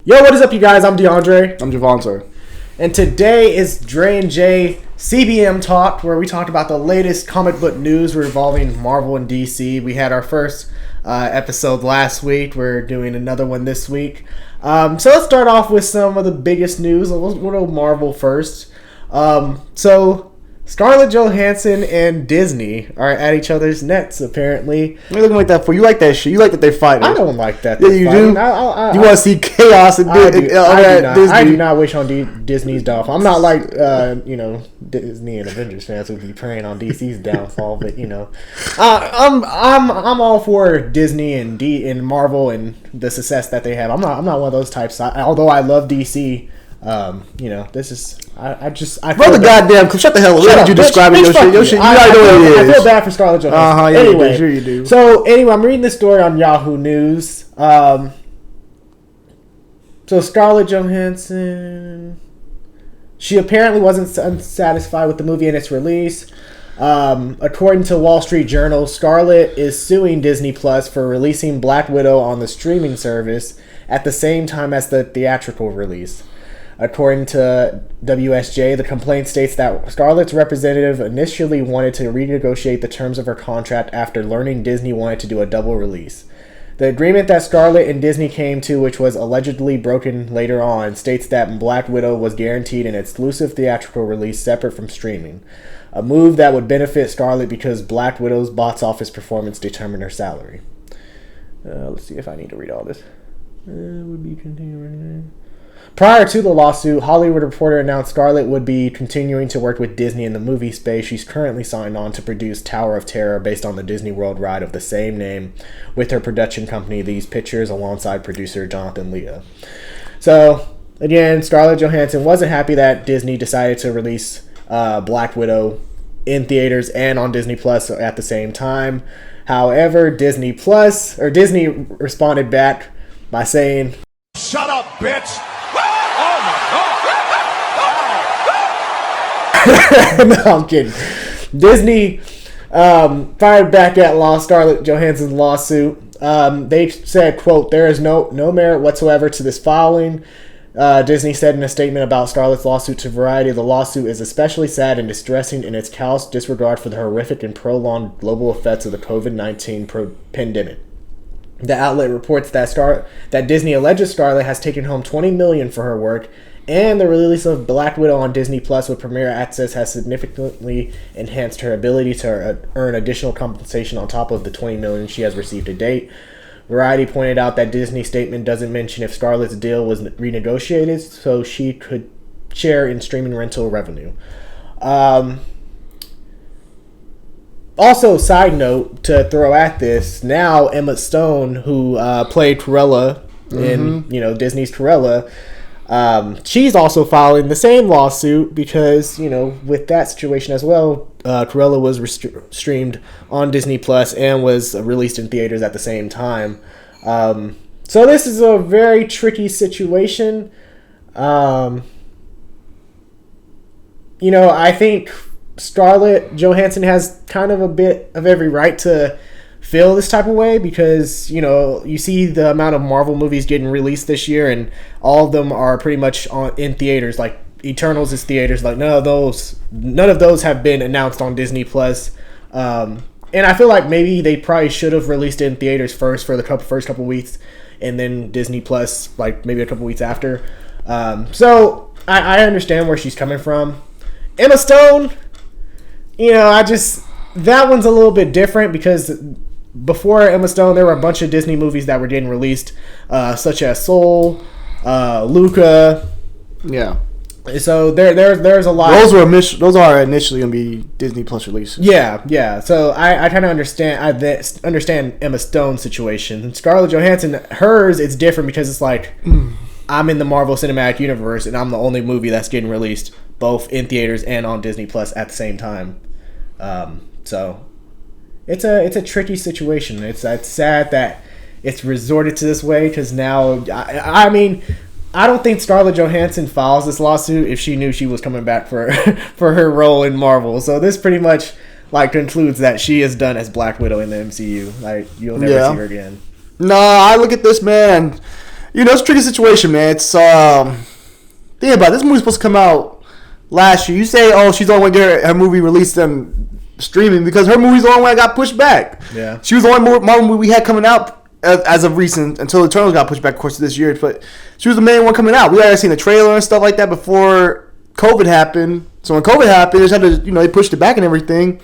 Yo, what is up, you guys? I'm DeAndre. I'm Javante. And today is Dre and Jay CBM Talk, where we talked about the latest comic book news revolving Marvel and DC. We had our first episode last week. We're doing another one this week. So let's start off with some of the biggest news. We'll go Marvel first. So Scarlett Johansson and Disney are at each other's necks, apparently. What are you looking like that for? You like that shit. You like that they're fighting. I don't like that. Yeah, you fighting. do? You want to see chaos and Disney. I do not wish on Disney's downfall. I'm not like, Disney and Avengers fans would be preying on DC's downfall, but, I'm all for Disney and Marvel and the success that they have. I'm not one of those types. Although I love DC. This is I brother, goddamn, shut the hell up. What did you describing your shit? Your shit, you already know what it is. I feel bad for Scarlett Johansson. Yeah, anyway, sure you do. So I'm reading this story on Yahoo News. So Scarlett Johansson, she apparently wasn't unsatisfied with the movie and its release. According to Wall Street Journal, Scarlett is suing Disney Plus for releasing Black Widow on the streaming service at the same time as the theatrical release. According to WSJ, the complaint states that Scarlett's representative initially wanted to renegotiate the terms of her contract after learning Disney wanted to do a double release. The agreement that Scarlett and Disney came to, which was allegedly broken later on, states that Black Widow was guaranteed an exclusive theatrical release separate from streaming, a move that would benefit Scarlett because Black Widow's box office performance determined her salary. Let's see if I need to read all this. Would be continuing. Prior to the lawsuit, Hollywood Reporter announced Scarlett would be continuing to work with Disney in the movie space. She's currently signed on to produce Tower of Terror based on the Disney World ride of the same name with her production company These Pictures alongside producer Jonathan Lea. So, again, Scarlett Johansson wasn't happy that Disney decided to release Black Widow in theaters and on Disney Plus at the same time. However, Disney responded back by saying, "Shut up, bitch!" No, I'm kidding. Disney fired back at Scarlett Johansson's lawsuit. They said, quote, "There is no merit whatsoever to this filing." Disney said in a statement about Scarlett's lawsuit to Variety, "The lawsuit is especially sad and distressing in its callous disregard for the horrific and prolonged global effects of the COVID-19 pandemic." The outlet reports that Disney alleges Scarlett has taken home $20 million for her work, and the release of Black Widow on Disney Plus with Premier Access has significantly enhanced her ability to earn additional compensation on top of the $20 million she has received to date. Variety pointed out that Disney's statement doesn't mention if Scarlett's deal was renegotiated so she could share in streaming rental revenue. Also, side note to throw at this, now Emma Stone, who played Cruella in Disney's Cruella, she's also filing the same lawsuit because, with that situation as well, Cruella was streamed on Disney Plus and was released in theaters at the same time. So this is a very tricky situation. I think Scarlett Johansson has kind of a bit of every right to feel this type of way because, you see the amount of Marvel movies getting released this year and all of them are pretty much in theaters. Like Eternals is theaters. Like none of those have been announced on Disney Plus. And I feel like maybe they probably should have released it in theaters first for the first couple weeks and then Disney Plus like maybe a couple weeks after. So I understand where she's coming from. Emma Stone, that one's a little bit different because before Emma Stone, there were a bunch of Disney movies that were getting released, such as Soul, Luca. Yeah. So there's a lot. Those are initially gonna be Disney Plus releases. Yeah. So I kind of understand. I understand Emma Stone's situation. Scarlett Johansson, hers, it's different because it's like I'm in the Marvel Cinematic Universe and I'm the only movie that's getting released both in theaters and on Disney Plus at the same time. So it's a tricky situation. It's sad that it's resorted to this way because now I don't think Scarlett Johansson files this lawsuit if she knew she was coming back for for her role in Marvel. So this pretty much concludes that she is done as Black Widow in the MCU. You'll never see her again. No, I look at this, man. it's a tricky situation, man. It's think about it. This movie's supposed to come out last year. You say, oh, she's the only one to get her movie released on streaming because her movie's the only one that got pushed back. Yeah. She was the only Marvel movie we had coming out as of recent until Eternals got pushed back, of course, this year. But she was the main one coming out. We already seen the trailer and stuff like that before COVID happened. So when COVID happened, they just had to, they pushed it back and everything.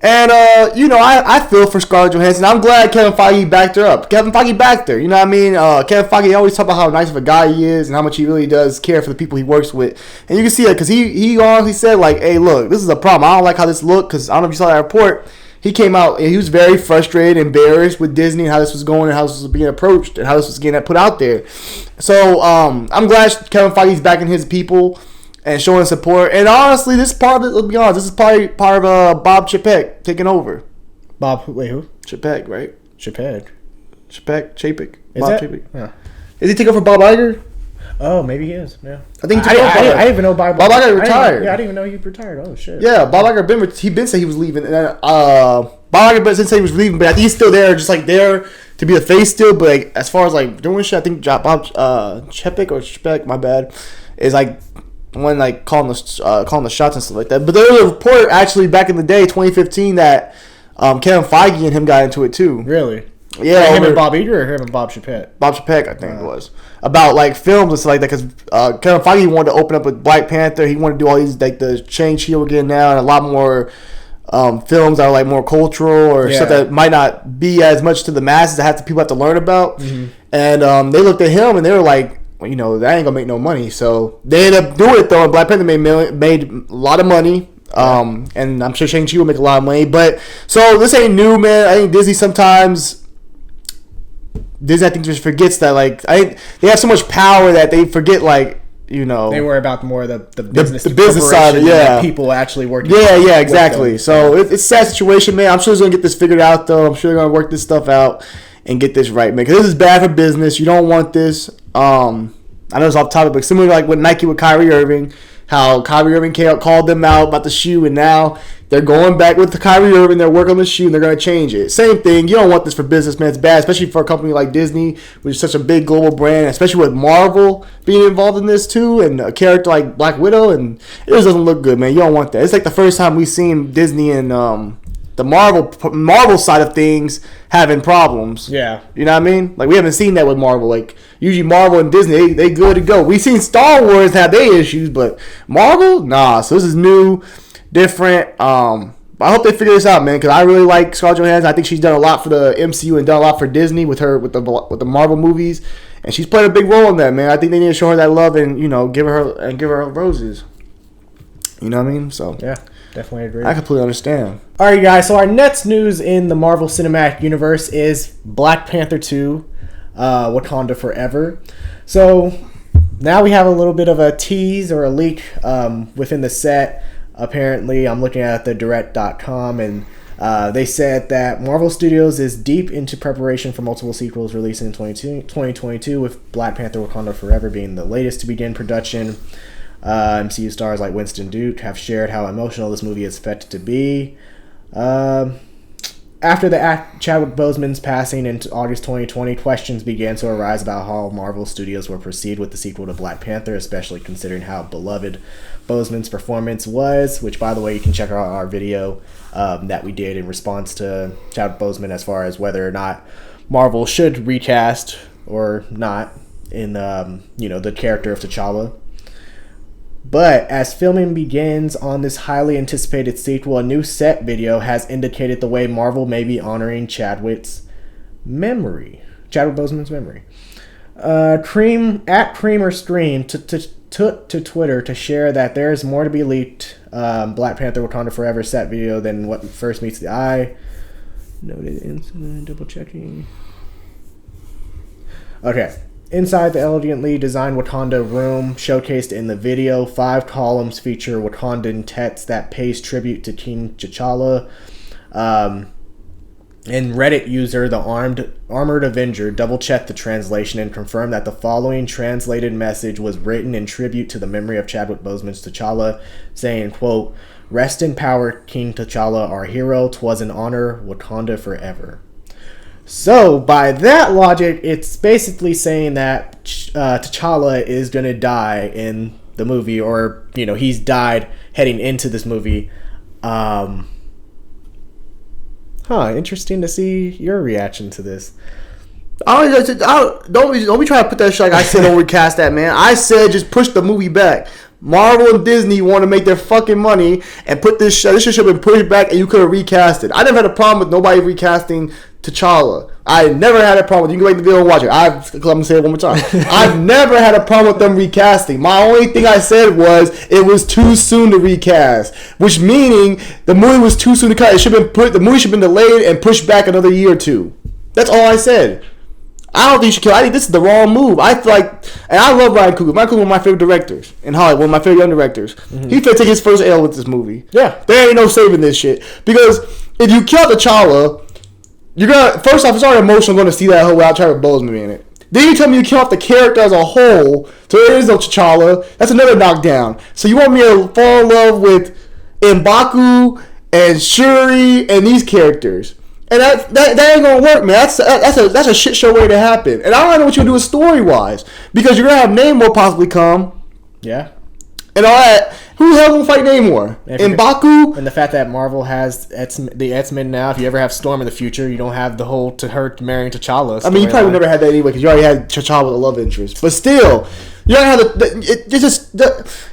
And, I feel for Scarlett Johansson. I'm glad Kevin Feige backed her up. Kevin Feige backed her. You know what I mean? Kevin Feige always talk about how nice of a guy he is and how much he really does care for the people he works with. And you can see that because he honestly said, like, hey, look, this is a problem. I don't like how this looked because I don't know if you saw that report. He came out and he was very frustrated, embarrassed with Disney and how this was going and how this was being approached and how this was getting put out there. So I'm glad Kevin Feige's backing his people and showing support. And honestly, this part of it, let's be honest, this is probably part of Bob Chapek taking over. Wait, who? Chapek, right? Chapek. Bob Chapek. Yeah. Is he taking over for Bob Iger? Oh, maybe he is. Yeah. I think I didn't even know Bob Iger retired. I didn't even know he retired. Oh shit. Yeah, Bob Iger he been said he was leaving. And, Bob Iger didn't say he was leaving, but I think he's still there, just like there to be the face still. But like, as far as like doing shit, I think Bob Chapek, my bad, is like one like calling the shots and stuff like that. But there was a report actually back in the day, 2015, that Kevin Feige and him got into it too. Really? Yeah, him and Bob Iger or him and Bob Chapek? Bob Chapek, I think it was. About like films and stuff like that, because Kevin Feige wanted to open up with Black Panther. He wanted to do all these like the Shang-Chi we're getting now, and a lot more films that are like more cultural or stuff that might not be as much to the masses that people have to learn about. Mm-hmm. And they looked at him and they were like, well, that ain't gonna make no money. So they ended up doing it though, and Black Panther made a lot of money. And I'm sure Shang-Chi will make a lot of money. But so this ain't new, man. I think Disney I think just forgets that they have so much power that they forget they worry about more the business side of it, people actually working. Yeah, exactly. So it's a sad situation, man. I'm sure they're gonna get this figured out though. I'm sure they're gonna work this stuff out and get this right, man. Because this is bad for business. You don't want this. I know it's off topic, but similar like with Nike with Kyrie Irving, how Kyrie Irving called them out about the shoe, and now they're going back with the Kyrie Irving. They're working on the shoe, and they're going to change it. Same thing. You don't want this for business, man. It's bad, especially for a company like Disney, which is such a big global brand, especially with Marvel being involved in this too, and a character like Black Widow, and it just doesn't look good, man. You don't want that. It's like the first time we've seen Disney and the Marvel side of things having problems. Yeah. You know what I mean? Like, we haven't seen that with Marvel. Like, usually Marvel and Disney, they good to go. We've seen Star Wars have their issues, but Marvel? Nah. So this is new, different. I hope they figure this out, man, because I really like Scarlett Johansson. I think she's done a lot for the MCU and done a lot for Disney with the Marvel movies, and she's played a big role in that, man. I think they need to show her that love and, give her roses. You know what I mean? So yeah. Definitely agree. I completely understand. Alright, guys. So our next news in the Marvel Cinematic Universe is Black Panther 2, Wakanda Forever. So now we have a little bit of a tease or a leak within the set. Apparently, I'm looking at the direct.com, and they said that Marvel Studios is deep into preparation for multiple sequels releasing in 2022, with Black Panther Wakanda Forever being the latest to begin production. MCU stars like Winston Duke have shared how emotional this movie is expected to be. After Chadwick Boseman's passing in August 2020, questions began to arise about how Marvel Studios will proceed with the sequel to Black Panther, especially considering how beloved Boseman's performance was, which, by the way, you can check out our video that we did in response to Chadwick Boseman as far as whether or not Marvel should recast or not in the character of T'Challa. But as filming begins on this highly anticipated sequel, a new set video has indicated the way Marvel may be honoring Chadwick Boseman's memory. Creamer Stream took to Twitter to share that there is more to be leaked Black Panther Wakanda Forever set video than what first meets the eye. Noted incident, double checking. Okay. Inside the elegantly designed Wakanda room showcased in the video, 5 columns feature Wakandan text that pays tribute to King T'Challa. And Reddit user, the Armored Avenger, double-checked the translation and confirmed that the following translated message was written in tribute to the memory of Chadwick Boseman's T'Challa, saying, quote, "Rest in power, King T'Challa, our hero. 'Twas an honor, Wakanda forever." So, by that logic, it's basically saying that T'Challa is going to die in the movie, or, he's died heading into this movie. Interesting to see your reaction to this. Don't be trying to put that shit like I said don't recast that, man. I said just push the movie back. Marvel and Disney want to make their fucking money and put this shit should have been pushed back, and you could have recast it. I never had a problem with nobody recasting T'Challa. I never had a problem with. You can go back to the video and watch it. I'm gonna say it one more time. I've never had a problem with them recasting. My only thing I said was it was too soon to recast, which meaning the movie was too soon to cut. The movie should have been delayed and pushed back another year or two. That's all I said. I don't think you should kill. I think this is the wrong move. I feel like, and I love Ryan Coogler. Ryan Coogler is one of my favorite directors in Hollywood, one of my favorite young directors. Mm-hmm. He could take his first L with this movie. Yeah, there ain't no saving this shit, because if you kill T'Challa, you're gonna first off, it's already emotional going to see that whole wild Chadwick Boseman in it. Then you tell me you kill off the character as a whole, so there is no T'Challa. That's another knockdown. So you want me to fall in love with M'Baku and Shuri and these characters? And that ain't gonna work, man. That's a shit show way to happen. And I don't know what you're gonna do story wise, because you're gonna have Namor possibly come. Yeah. And all that. Who the hell gonna fight Namor? M'Baku? And the fact that Marvel has the X-Men now. If you ever have Storm in the future, you don't have the whole to her marrying T'Challa. I mean, you probably never had that anyway, because you already had T'Challa with a love interest. But still, you don't have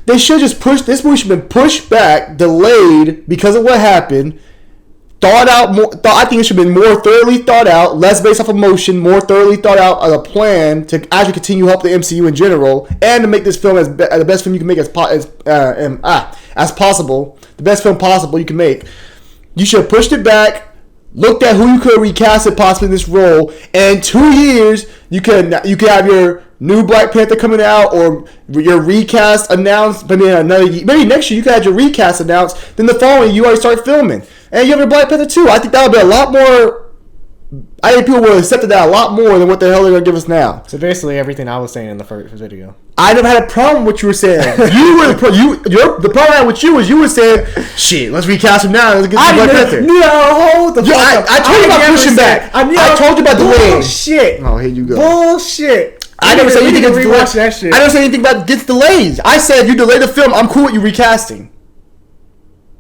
they should just push. This movie should have been pushed back, delayed because of what happened. Thought out more. I think it should have been more thoroughly thought out, less based off emotion, more thoroughly thought out as a plan to actually continue to help the MCU in general, and to make this film as the best film you can make as possible, the best film possible you can make. You should have pushed it back, looked at who you could have recasted possibly in this role, and in 2 years you could have your new Black Panther coming out, or your recast announced. Maybe next year you could have your recast announced. Then the following year you already start filming. And you have your Black Panther 2. I think that would be a lot more. I think people would have accepted that a lot more than what the hell they're going to give us now. So basically everything I was saying in the first video. I never had a problem with what you were saying. The problem I had with you was you were saying, shit, let's recast him now. Let's get Black Panther. No, I told you about pushing back. I told you about delaying. Bullshit. Oh, here you go. Bullshit. I never said anything about rewatch that shit. I never said anything about gets delays. I said if you delay the film, I'm cool with you recasting.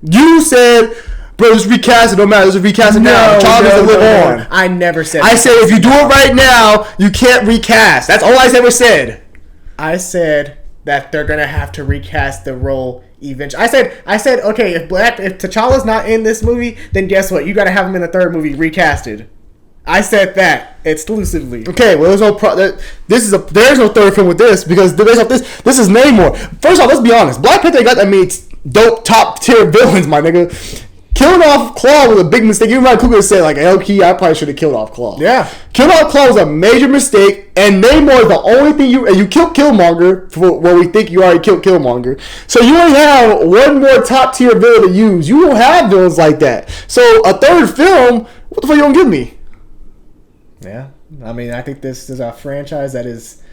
You said, bro, just recast it. Don't matter. Just recast it now. Child needs to live on. I never said. I said if you do it right now, you can't recast. That's all I ever said. I said that they're gonna have to recast the role eventually. I said, okay, if T'Challa's not in this movie, then guess what? You gotta have him in the third movie recasted. I said that exclusively. Okay, well, there's no third film with this, because based off this is Namor. First off, let's be honest. Black Panther got dope top tier villains, my nigga. Killing off Claw was a big mistake. Even Ryan Coogler said, like, hell key, I probably should have killed off Claw. Yeah. Killing off Claw was a major mistake, and Namor is the only thing you killed Killmonger for where we think you already killed Killmonger. So you only have one more top tier villain to use. You don't have villains like that. So a third film, what the fuck you gonna give me? Yeah. I mean, I think this is a franchise that is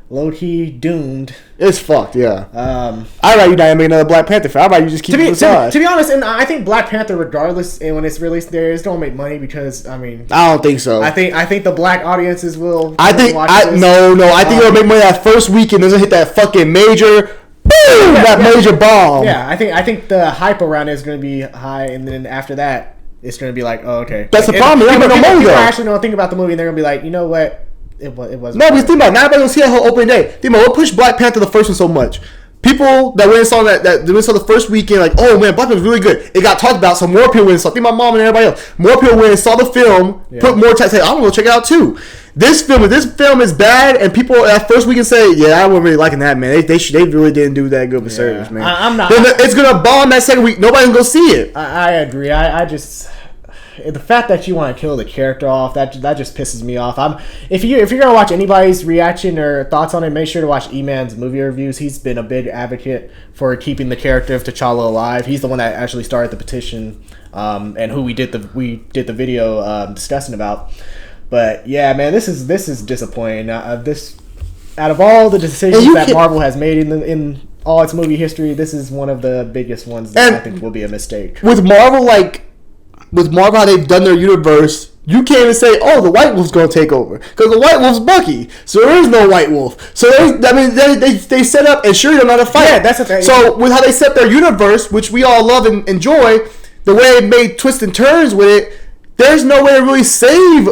low-key doomed. It's fucked, yeah. I'd rather you not make another Black Panther film. I'd rather you just keep it aside. To be honest, and I think Black Panther, regardless, and when it's released there, it's gonna make money because, I mean... I don't think so. I think the black audiences will I think it'll make money that first weekend. Doesn't hit that fucking major... major bomb. Yeah, I think the hype around it is gonna be high, and then after that, it's gonna be like, oh, okay. That's the problem. People actually don't think about the movie, and they're gonna be like, you know what? It wasn't. No, because think about it. Not everybody gonna see that whole opening day. Think about what pushed Black Panther the first one so much. People that went and saw that went and saw the first weekend, like, oh man, Black Panther was really good. It got talked about, so more people went and saw. Think about mom and everybody else. More people went and saw the film, put more time. Say, I'm gonna check it out too. This film is bad, and people at first weekend say, yeah, I wasn't really liking that, man. They really didn't do that good of a service, man. I'm not. Then it's gonna bomb that second week. Nobody's gonna go see it. I agree. I just. The fact that you want to kill the character off, that just pisses me off. If you're gonna watch anybody's reaction or thoughts on it, make sure to watch E-Man's movie reviews. He's been a big advocate for keeping the character of T'Challa alive. He's the one that actually started the petition, and who we did the video discussing about. But yeah, man, this is disappointing. This, out of all the decisions that Marvel has made in all its movie history, this is one of the biggest ones that I think will be a mistake. With Marvel, how they've done their universe, you can't even say, oh, the White Wolf's going to take over. Because the White Wolf's Bucky. So there is no White Wolf. So they set up and Shuri don't know how to fight. Yeah, that's the thing. So with how they set their universe, which we all love and enjoy, the way it made twists and turns with it, there's no way to really save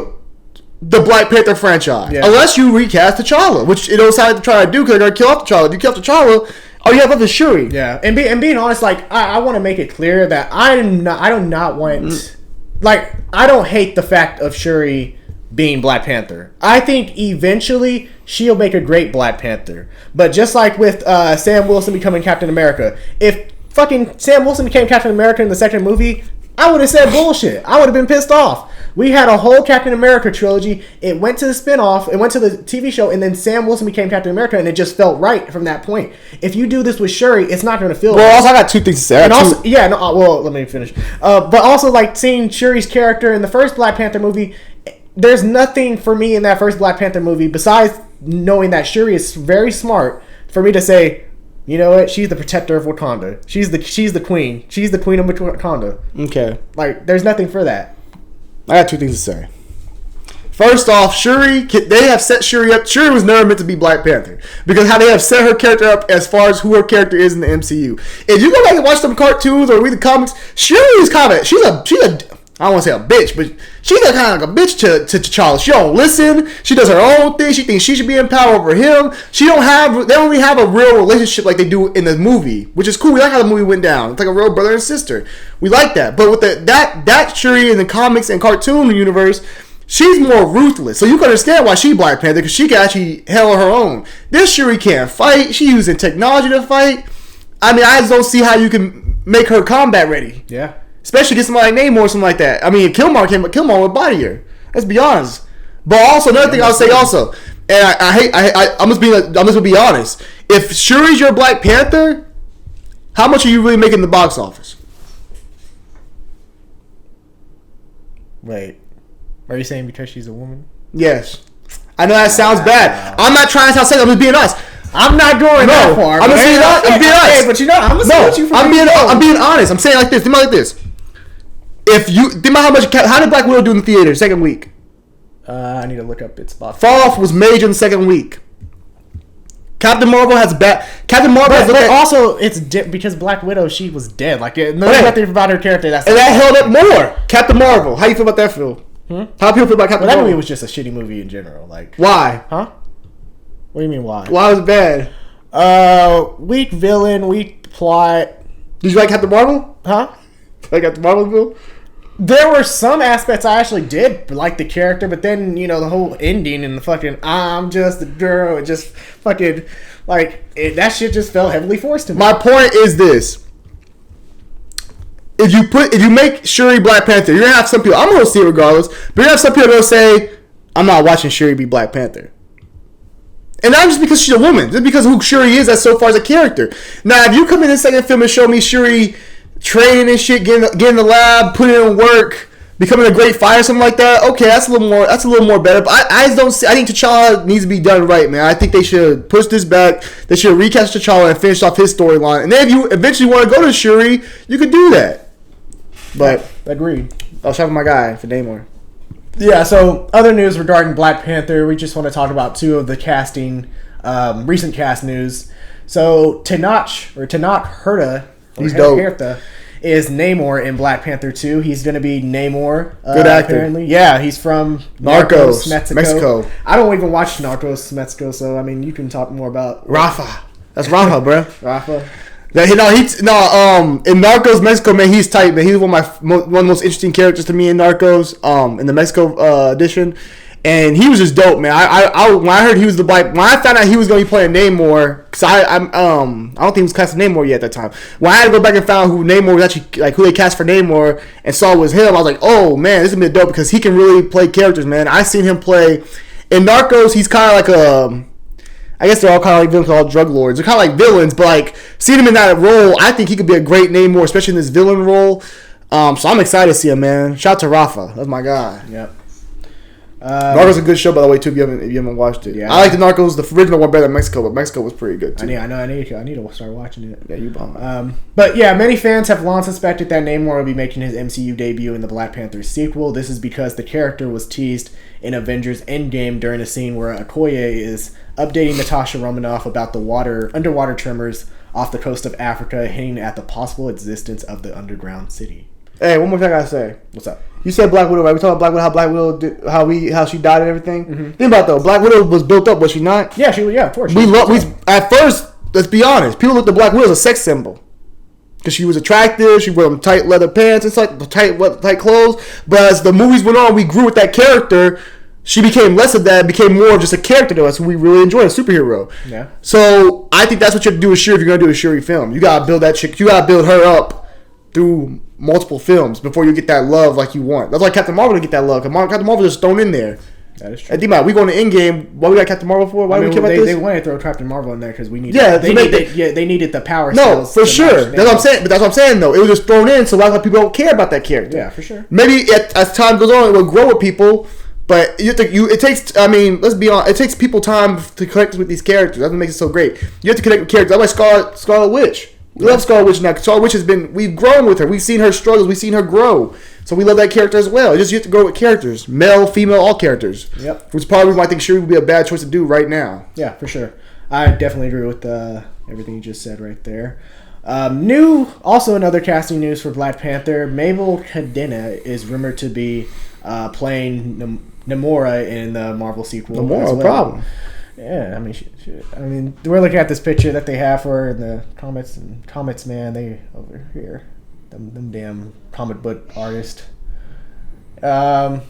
the Black Panther franchise. Yeah. Unless you recast T'Challa, which it don't sound like to try to do because they're going to kill off T'Challa. If you kill off T'Challa, oh, you have left is Shuri. Yeah, and being honest, like I want to make it clear that I do not want, like I don't hate the fact of Shuri being Black Panther. I think eventually she'll make a great Black Panther. But just like with Sam Wilson becoming Captain America, if fucking Sam Wilson became Captain America in the second movie, I would have said bullshit. I would have been pissed off. We had a whole Captain America trilogy. It went to the spinoff. It went to the TV show, and then Sam Wilson became Captain America, and it just felt right from that point. If you do this with Shuri, it's not going to feel. Well, right. Also, I got two things to say. And also, yeah, no, well, let me finish. But also, like seeing Shuri's character in the first Black Panther movie, there's nothing for me in that first Black Panther movie besides knowing that Shuri is very smart for me to say, you know what? She's the protector of Wakanda. She's the queen. She's the queen of Wakanda. Okay. Like, there's nothing for that. I got two things to say. First off, Shuri, they have set Shuri up. Shuri was never meant to be Black Panther because how they have set her character up as far as who her character is in the MCU. If you go back and watch some cartoons or read the comics, Shuri is kind of she's a I don't want to say a bitch, but she's kind of like a bitch to T'Challa. She don't listen. She does her own thing. She thinks she should be in power over him. They don't really have a real relationship like they do in the movie, which is cool. We like how the movie went down. It's like a real brother and sister. We like that. But with that Shuri in the comics and cartoon universe, she's more ruthless. So you can understand why she's Black Panther, because she can actually handle her own. This Shuri can't fight. She's using technology to fight. I mean, I just don't see how you can make her combat ready. Yeah. Especially get somebody like Namor or something like that. I mean, Killmonger would body her. Let's be honest. But also, another thing I'll say also, and I'm just gonna be honest. If Shuri's your Black Panther, how much are you really making in the box office? Wait, are you saying because she's a woman? Yes. I know that sounds bad. I'm not trying to sound sexist. I'm just being honest. I'm not going that far. I'm being honest. Hey, but you know, I'm gonna say what you I'm being honest. I'm saying like this. Think about it like this. If you think about how did Black Widow do in the theater second week? I need to look up its box. Fall off was major in the second week. Captain Marvel has bad. Captain Marvel, but also it's because Black Widow, she was dead. Like nothing about her character. That held up more. Captain Marvel. How you feel about that, Phil? How people feel about Captain Marvel? That movie was just a shitty movie in general. Like why? Huh? What do you mean why? Why was it bad? Weak villain, weak plot. Did you like Captain Marvel? Huh? Like Captain Marvel, Phil? There were some aspects I actually did like the character, but then, you know, the whole ending and the fucking I'm just a girl, it just fucking, that shit just felt heavily forced to me. My point is this. If you make Shuri Black Panther, you're going to have some people, I'm going to see it regardless, but you're going to have some people that will say, I'm not watching Shuri be Black Panther. And not just because she's a woman, just because of who Shuri is as so far as a character. Now, if you come in the second film and show me Shuri training and shit, getting in the lab, putting in work, becoming a great fighter, something like that. Okay, that's a little more better. But I just don't see. I think T'Challa needs to be done right, man. I think they should push this back. They should recast T'Challa and finish off his storyline. And then if you eventually want to go to Shuri, you could do that. But agreed. I was talking to my guy for Namor. Yeah. So other news regarding Black Panther, we just want to talk about two of the casting, recent cast news. So Tenoch Huerta. He's dope. Is Namor in Black Panther 2. He's going to be Namor. Good actor. Apparently. Yeah, he's from Narcos, Mexico. I don't even watch Narcos, Mexico, so, I mean, you can talk more about... Rafa. That's Rafa, bro. Rafa. In Narcos, Mexico, man, he's tight, man. He's one of the most interesting characters to me in Narcos, in the Mexico edition. And he was just dope, man. When I heard he was when I found out he was going to be playing Namor, because I don't think he was casting Namor yet at that time. When I had to go back and find out who Namor was actually, like who they cast for Namor, and saw it was him, I was like, oh man, this is gonna be dope because he can really play characters, man. I seen him play in Narcos. He's kind of like I guess they're all kind of like villains, called drug lords. They're kind of like villains, but like seeing him in that role, I think he could be a great Namor, especially in this villain role. So I'm excited to see him, man. Shout out to Rafa, that's my guy. Yep. Narcos is a good show, by the way, too. If you haven't watched it, Yeah, I like the Narcos, the original one, better than Mexico, but Mexico was pretty good too. I need to start watching it. Yeah, you bomb. But yeah, many fans have long suspected that Namor will be making his MCU debut in the Black Panther sequel. This is because the character was teased in Avengers Endgame during a scene where Okoye is updating Natasha Romanoff about the underwater tremors off the coast of Africa, hinting at the possible existence of the underground city. Hey, one more thing I gotta say. What's up? You said Black Widow, right? We talking about Black Widow, how Black Widow did, how she died and everything. Mm-hmm. Think about it, though. Black Widow was built up, was she not? Yeah, of course. At first, let's be honest. People looked at Black Widow as a sex symbol because she was attractive. She wore them tight leather pants. It's like tight clothes. But as the movies went on, we grew with that character. She became less of that, became more of just a character to us who we really enjoy, a superhero. Yeah. So I think that's what you have to do with Shuri if you're gonna do a Shuri film. You gotta build that chick. You gotta build her up through multiple films before you get that love like you want. That's why Captain Marvel didn't get that love. Because Captain Marvel just thrown in there. That is true. And think about it, we going to Endgame. What we got Captain Marvel for? Why do we care about this? They wanted to throw Captain Marvel in there because we needed. They needed the power. No, for sure. That's what I'm saying. But that's what I'm saying though. It was just thrown in, so that's why people don't care about that character. Yeah, for sure. Maybe as time goes on, it will grow with people. But it takes. I mean, let's be honest. It takes people time to connect with these characters. That's what makes it so great. You have to connect with characters. That's like Scarlet Witch. We love Scarlet Witch now. Scarlet Witch we've grown with her. We've seen her struggles. We've seen her grow. So we love that character as well. You have to grow with characters. Male, female, all characters. Yep. Which is probably why I think Shuri would be a bad choice to do right now. Yeah, for sure. I definitely agree with everything you just said right there. Also another casting news for Black Panther. Mabel Cadena is rumored to be playing Namora in the Marvel sequel. Namora, as well. problem. Yeah, I mean, we're looking at this picture that they have for her in the comics, man. They over here, them damn comic book artists. It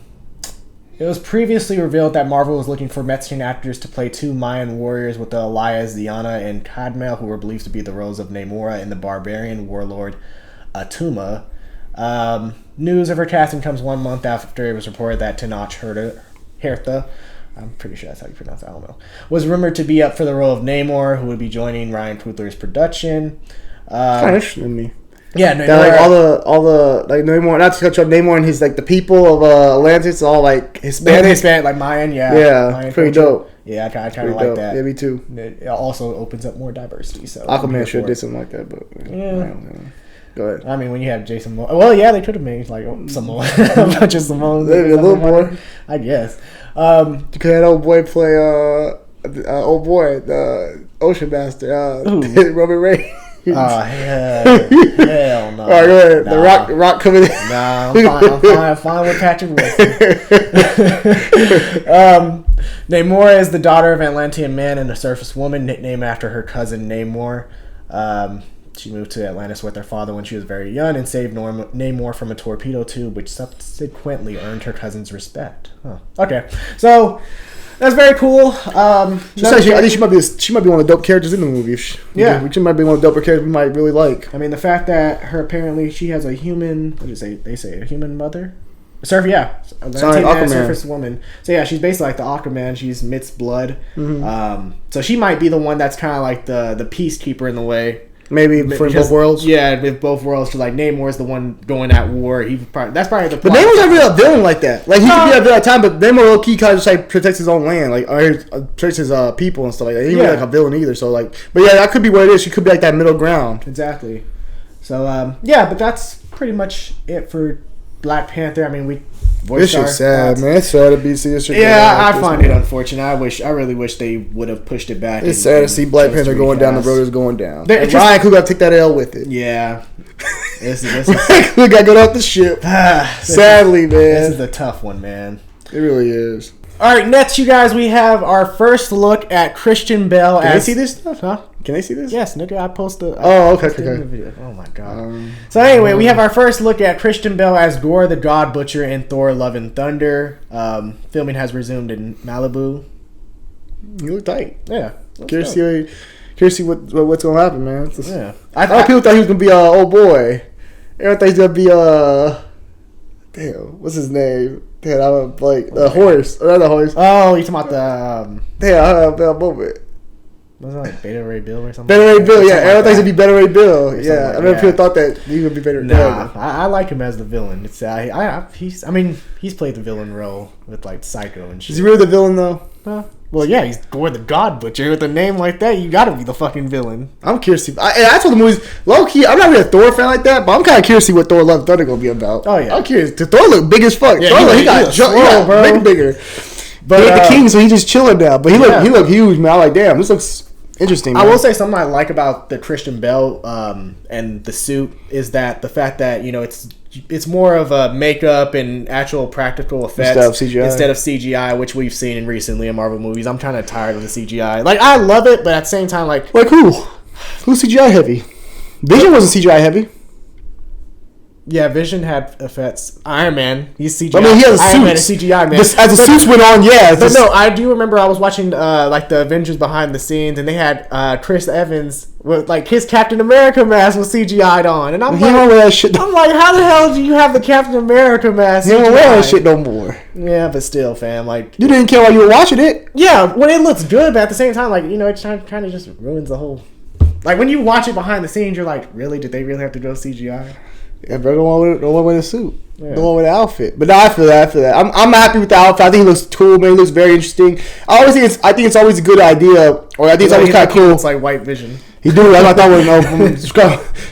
was previously revealed that Marvel was looking for Mexican actors to play two Mayan warriors with the Elias, Diana, and Cadmel, who were believed to be the roles of Namora and the barbarian warlord Atuma. News of her casting comes 1 month after it was reported that Tenoch Hertha, I'm pretty sure that's how you pronounce it, I don't know, was rumored to be up for the role of Namor, who would be joining Ryan Coogler's production. Kind of interesting to me. Yeah, no, like all the like Namor, not to cut you off, Namor and his like the people of Atlantis, all like Hispanic, like Mayan, yeah, Mayan pretty culture. Dope. Yeah, I kind of like dope. That. Yeah, me too. It also opens up more diversity. So Aquaman should have did something like that, but yeah. Go ahead. I mean, when you have Jason Momoa, well, yeah, they could have made like Samoa, a bunch of Samoans, maybe a little more, I guess. You could have old boy play the Ocean Master, Roman Reigns. Oh, hell no. All right, go ahead. Nah. The Rock coming in. Nah, I'm fine with Patrick Wilson. Namora is the daughter of an Atlantean man and a surface woman, nicknamed after her cousin Namor. She moved to Atlantis with her father when she was very young and saved Namor from a torpedo tube, which subsequently earned her cousin's respect. Huh. Okay, so that's very cool. I think she might be one of the dope characters in the movie. She might be one of the doper characters we might really like. I mean, the fact that she has a human. What do you say? They say a human mother. Surface woman. So yeah, she's basically like the Aquaman. She's mixed blood. Mm-hmm. So she might be the one that's kind of like the peacekeeper in the way. Maybe for both worlds. Yeah, with both worlds. So like Namor's the one going at war. That's probably the. But Namor's not really a villain like that. Like he could be a villain at time, but Namor low key kind of just like protects his own land, like or protects his people and stuff like that. He ain't really like a villain either. So like, but yeah, that could be what it is. She could be like that middle ground. Exactly. So but that's pretty much it for Black Panther. I mean, this shit's sad, man. It's sad to be see this shit. Yeah, I find it unfortunate. I really wish they would have pushed it back. It's sad to see Black Panther going down. The road is going down. Ryan Coogler got to take that L with it. Yeah, we got to get off the ship. Sadly, man, this is a tough one, man. It really is. All right, next, you guys, we have our first look at Christian Bale. Can they see this stuff? Huh? Can they see this? Yes, nigga. I posted. Okay. Oh my god. So anyway, we have our first look at Christian Bale as Gorr the God Butcher in Thor: Love and Thunder. Filming has resumed in Malibu. You look tight. Yeah. Curious to see what's gonna happen, man. Yeah. I thought people thought he was gonna be old boy. Everyone thought he was gonna be damn, what's his name? Damn, I'm like the horse. Another horse. Oh, you talking about the damn, moment. Wasn't it like Beta Ray Bill or something? Better Ray Bill, yeah. Something Everyone like thinks that. it'd be Better Ray Bill. Yeah, like I remember that. people thought that he would be Better Ray Nah, Bill. I like him as the villain. It's he's played the villain role with like Psycho and shit. Is he really the villain though? Well, yeah, he's Gorr the God Butcher. With a name like that, you gotta be the fucking villain. I'm curious to see. That's what the movie's low key. I'm not really a Thor fan like that, but I'm kind of curious to see what Thor: Love and Thunder gonna be about. Oh, yeah. I'm curious. The Thor look big as fuck. Yeah, Thor he got was swole, bro. bigger. But He ain't the king, so he just chilling now. But he Yeah. look huge, man. I'm like, damn, this looks interesting. Man. I will say something I like about the Christian Bale and the suit is that the fact that it's more of a makeup and actual practical effects Instead of CGI, which we've seen in recently in Marvel movies. I'm kind of tired of the CGI. Like I love it, but at the same time, like who? Who's CGI heavy? Vision wasn't CGI heavy. yeah, Vision had effects. Iron Man, he's CGI. I mean, he has Iron Man suits. is CGI, man. As the suits went on, yeah. But no, I do remember I was watching like the Avengers behind the scenes, and they had Chris Evans with like his Captain America mask was CGI'd on, and I'm he don't wear that shit. I'm like, how the hell do you have the Captain America mask? He don't wear that CGI'd? shit no more. Yeah, but still, fam, like, You didn't care while you were watching it. yeah, when it looks good, but at the same time, like, it kind of just ruins the whole. Like when you watch it behind the scenes, you're like, really? Did they really have to go CGI? Yeah, bro, the one with the suit. Yeah. The one with the outfit. But no, I feel that. I'm happy with the outfit. I think he looks cool, man. He looks very interesting. I think it's always a good idea, or I think it's always kind of cool. It's like White Vision. He do. I thought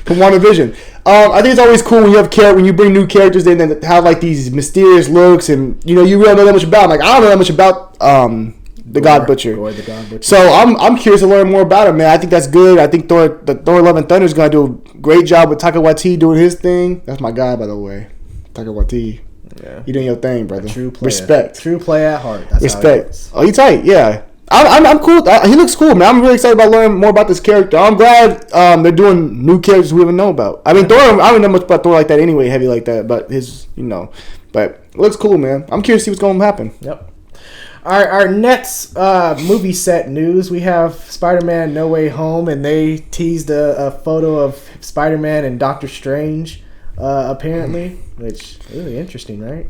from WandaVision. I think it's always cool when you have when you bring new characters in and have like these mysterious looks, and you really don't know that much about. Like I don't know that much about the God Butcher. Gorr the God Butcher. So I'm curious to learn more about him, man. I think that's good. I think Thor Love and Thunder is gonna do a great job with Taika Waititi doing his thing. That's my guy, by the way. Taika Waititi. Yeah. You doing your thing, brother. True play. Respect. True play at heart. That's Respect. Oh, he tight. Yeah. I'm cool. He looks cool, man. I'm really excited about learning more about this character. I'm glad they're doing new characters we haven't know about. I mean, Thor. I don't know much about Thor like that anyway, heavy like that. But but it looks cool, man. I'm curious to see what's going to happen. Yep. Our next movie set news, we have Spider-Man No Way Home, and they teased a photo of Spider-Man and Doctor Strange, apparently, which is really interesting, right?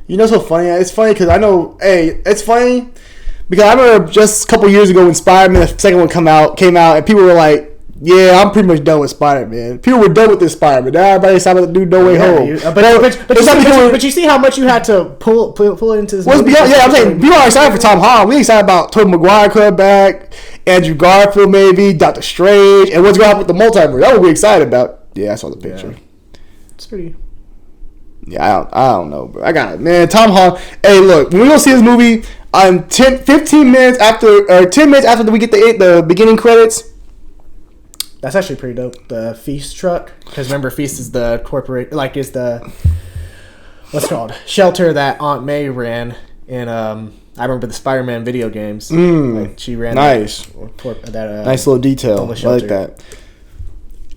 You know, so funny. It's funny because I know. Hey, it's funny because I remember just a couple years ago when Spider-Man the second one came out, and people were like, "Yeah, I'm pretty much done with Spider-Man." People were done with this Spider-Man. Now everybody's talking about the dude No Way Home. But you see how much you had to pull it into this. Movie? I'm saying people are excited for Tom Holland. We excited about Tobey Maguire coming back, Andrew Garfield maybe, Doctor Strange, and what's going to happen with the multiverse. That's what we're excited about. Yeah, I saw the picture. Yeah. It's pretty. Yeah, I don't know, bro. I got it, man. Tom Holland. Hey, look, when we go see this movie, 15 minutes after, or 10 minutes after we get the beginning credits. That's actually pretty dope. The Feast truck, because remember, Feast is the is the what's it called shelter that Aunt May ran in. I remember the Spider-Man video games. Like she ran. Nice. That Nice little detail. I like shelter. that.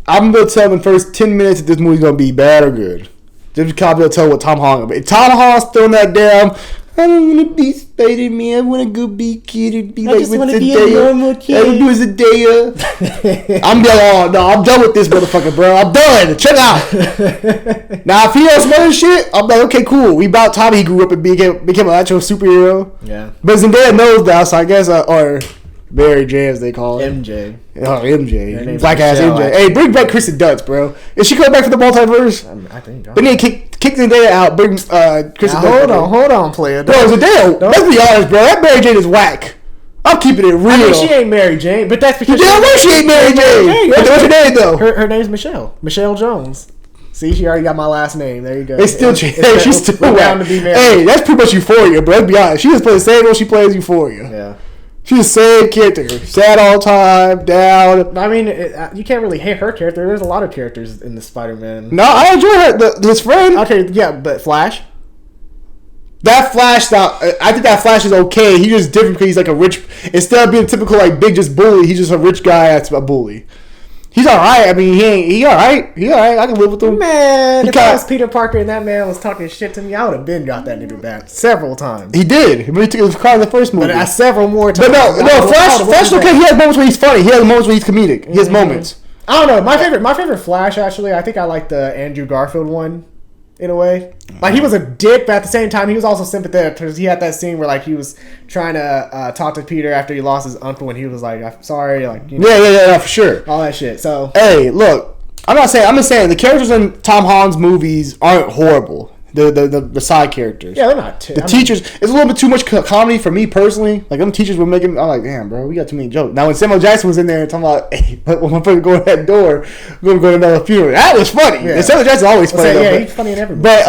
I'm gonna tell in the first 10 minutes if this movie's gonna be bad or good. Just because I'll tell what Tom Holland. If Tom Holland's throwing that down, I don't want to be Spider-Man. I want to go be a kid and be like with Zendaya. I want to do Zendaya. I'm done. No, I'm done with this motherfucker, bro. I'm done. Check out. Now, if he does some other shit, I'm like, okay, cool. We about time he grew up and became an actual superhero. Yeah. But Zendaya knows that, so I guess, or Mary J, as they call it. MJ. Oh, MJ. Her Black ass Michelle, MJ. Hey, bring back Kristen Dunst, bro. Is she coming back for the multiverse? I think. They need to kick Zendaya out. Bring Kristen Dunst. Hold on, player. Bro, Zendaya, let's be honest, bro. That Mary Jane is whack. I'm keeping it real. I mean, she ain't Mary Jane, but that's because You damn right she ain't Mary Jane. What's her name, though? Her name's Michelle Jones. See, she already got my last name. There you go. She's still down whack. to be Mary. Hey, that's pretty much Euphoria, bro. Let's be honest. She just plays the same role she plays Euphoria. Yeah. She's the same character. Sad all the time, down. I mean, you can't really hate her character. There's a lot of characters in the Spider-Man. No, I enjoy her. His friend. Okay, yeah, but Flash? That Flash, I think that Flash is okay. He's just different because he's like a rich. Instead of being typical like big just bully, he's just a rich guy that's a bully. He's all right. I mean, he all right. He all right. I can live with him. Man, if I was Peter Parker and that man was talking shit to me, I would have been got that nigga back several times. He did. When he took his car in the first movie. But several more times. But no, Flash okay. He has moments where he's funny. He has moments where he's comedic. He has moments. I don't know. My favorite Flash, actually, I think I like the Andrew Garfield one. in a way. Like, he was a dick, but at the same time, he was also sympathetic because he had that scene where, like, he was trying to talk to Peter after he lost his uncle, and he was like, "I'm sorry," like, you know, yeah, for sure. all that shit. So, hey, look, I'm just saying the characters in Tom Holland's movies aren't horrible. The side characters. yeah, they're not. Teachers, it's a little bit too much comedy for me personally. Like, them teachers were making, I'm like, damn, bro, we got too many jokes. Now, when Samuel Jackson was in there talking about, hey, when my friend go in that door, we're going to go to another funeral. That was funny. Yeah. And Samuel Jackson's always funny. Yeah, he's funny in every movie. But,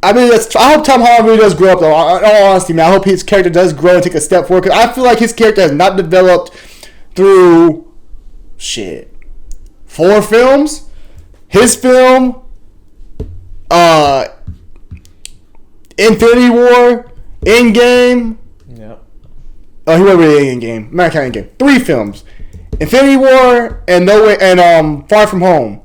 I mean, I hope Tom Holland really does grow up, though. In all honesty, man, I hope his character does grow and take a step forward. Because I feel like his character has not developed through, 4 films. His film, Infinity War, Endgame. Yep. Oh, he wasn't really Endgame. Not counting Endgame. 3 films: Infinity War and Far From Home.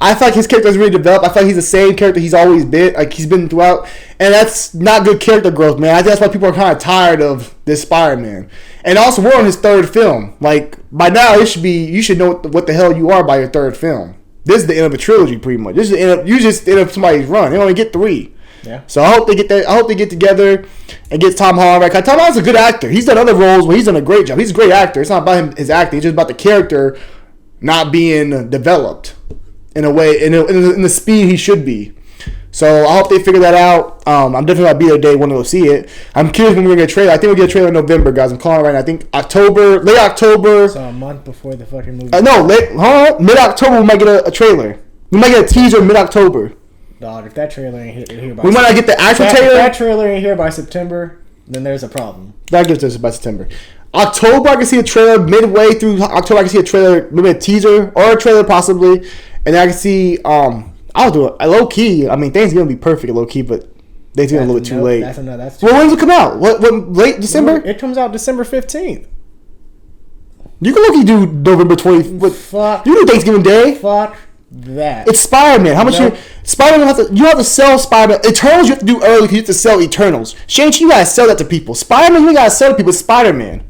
I feel like his character has really developed. I feel like he's the same character he's always been. Like, he's been throughout, and that's not good character growth, man. I think that's why people are kind of tired of this Spider-Man. And also, we're on his 3rd film. Like, by now, you should know what the hell you are by your 3rd film. This is the end of a trilogy, pretty much. This is the end of, you just end of somebody's run. They only get 3. Yeah. So I hope they get that. I hope they get together and get Tom Holland right. 'Cause Tom Holland's a good actor. He's done other roles where he's done a great job. He's a great actor. It's not about his acting. It's just about the character not being developed in a way, in the speed he should be. So I hope they figure that out. I'm definitely gonna be there day one to go see it. I'm curious when we're gonna get a trailer. I think we'll get a trailer in November, guys. I'm calling it right now. I think late October. So a month before the fucking movie. Mid-October we might get a trailer. We might get a teaser mid-October. Dog, if that trailer ain't here by we might not get the actual trailer. If that trailer ain't here by September, then there's a problem. That gets us by September. October, I can see a trailer. Midway through October, I can see a trailer, maybe a teaser or a trailer possibly. And I can see, I'll do it. Low key, I mean, things are going to be perfect low key, but things are a little bit too late. That's too well, when does it come out? What late December? It comes out December 15th. You can low key do November 20th. Fuck. You do Thanksgiving Day. Fuck that. It's Spider-Man. How much Spider-Man you have to sell Spider-Man. Eternals you have to do early because you have to sell Eternals. Shang-Chi, you got to sell that to people. Spider-Man, you got to sell to people. It's Spider-Man.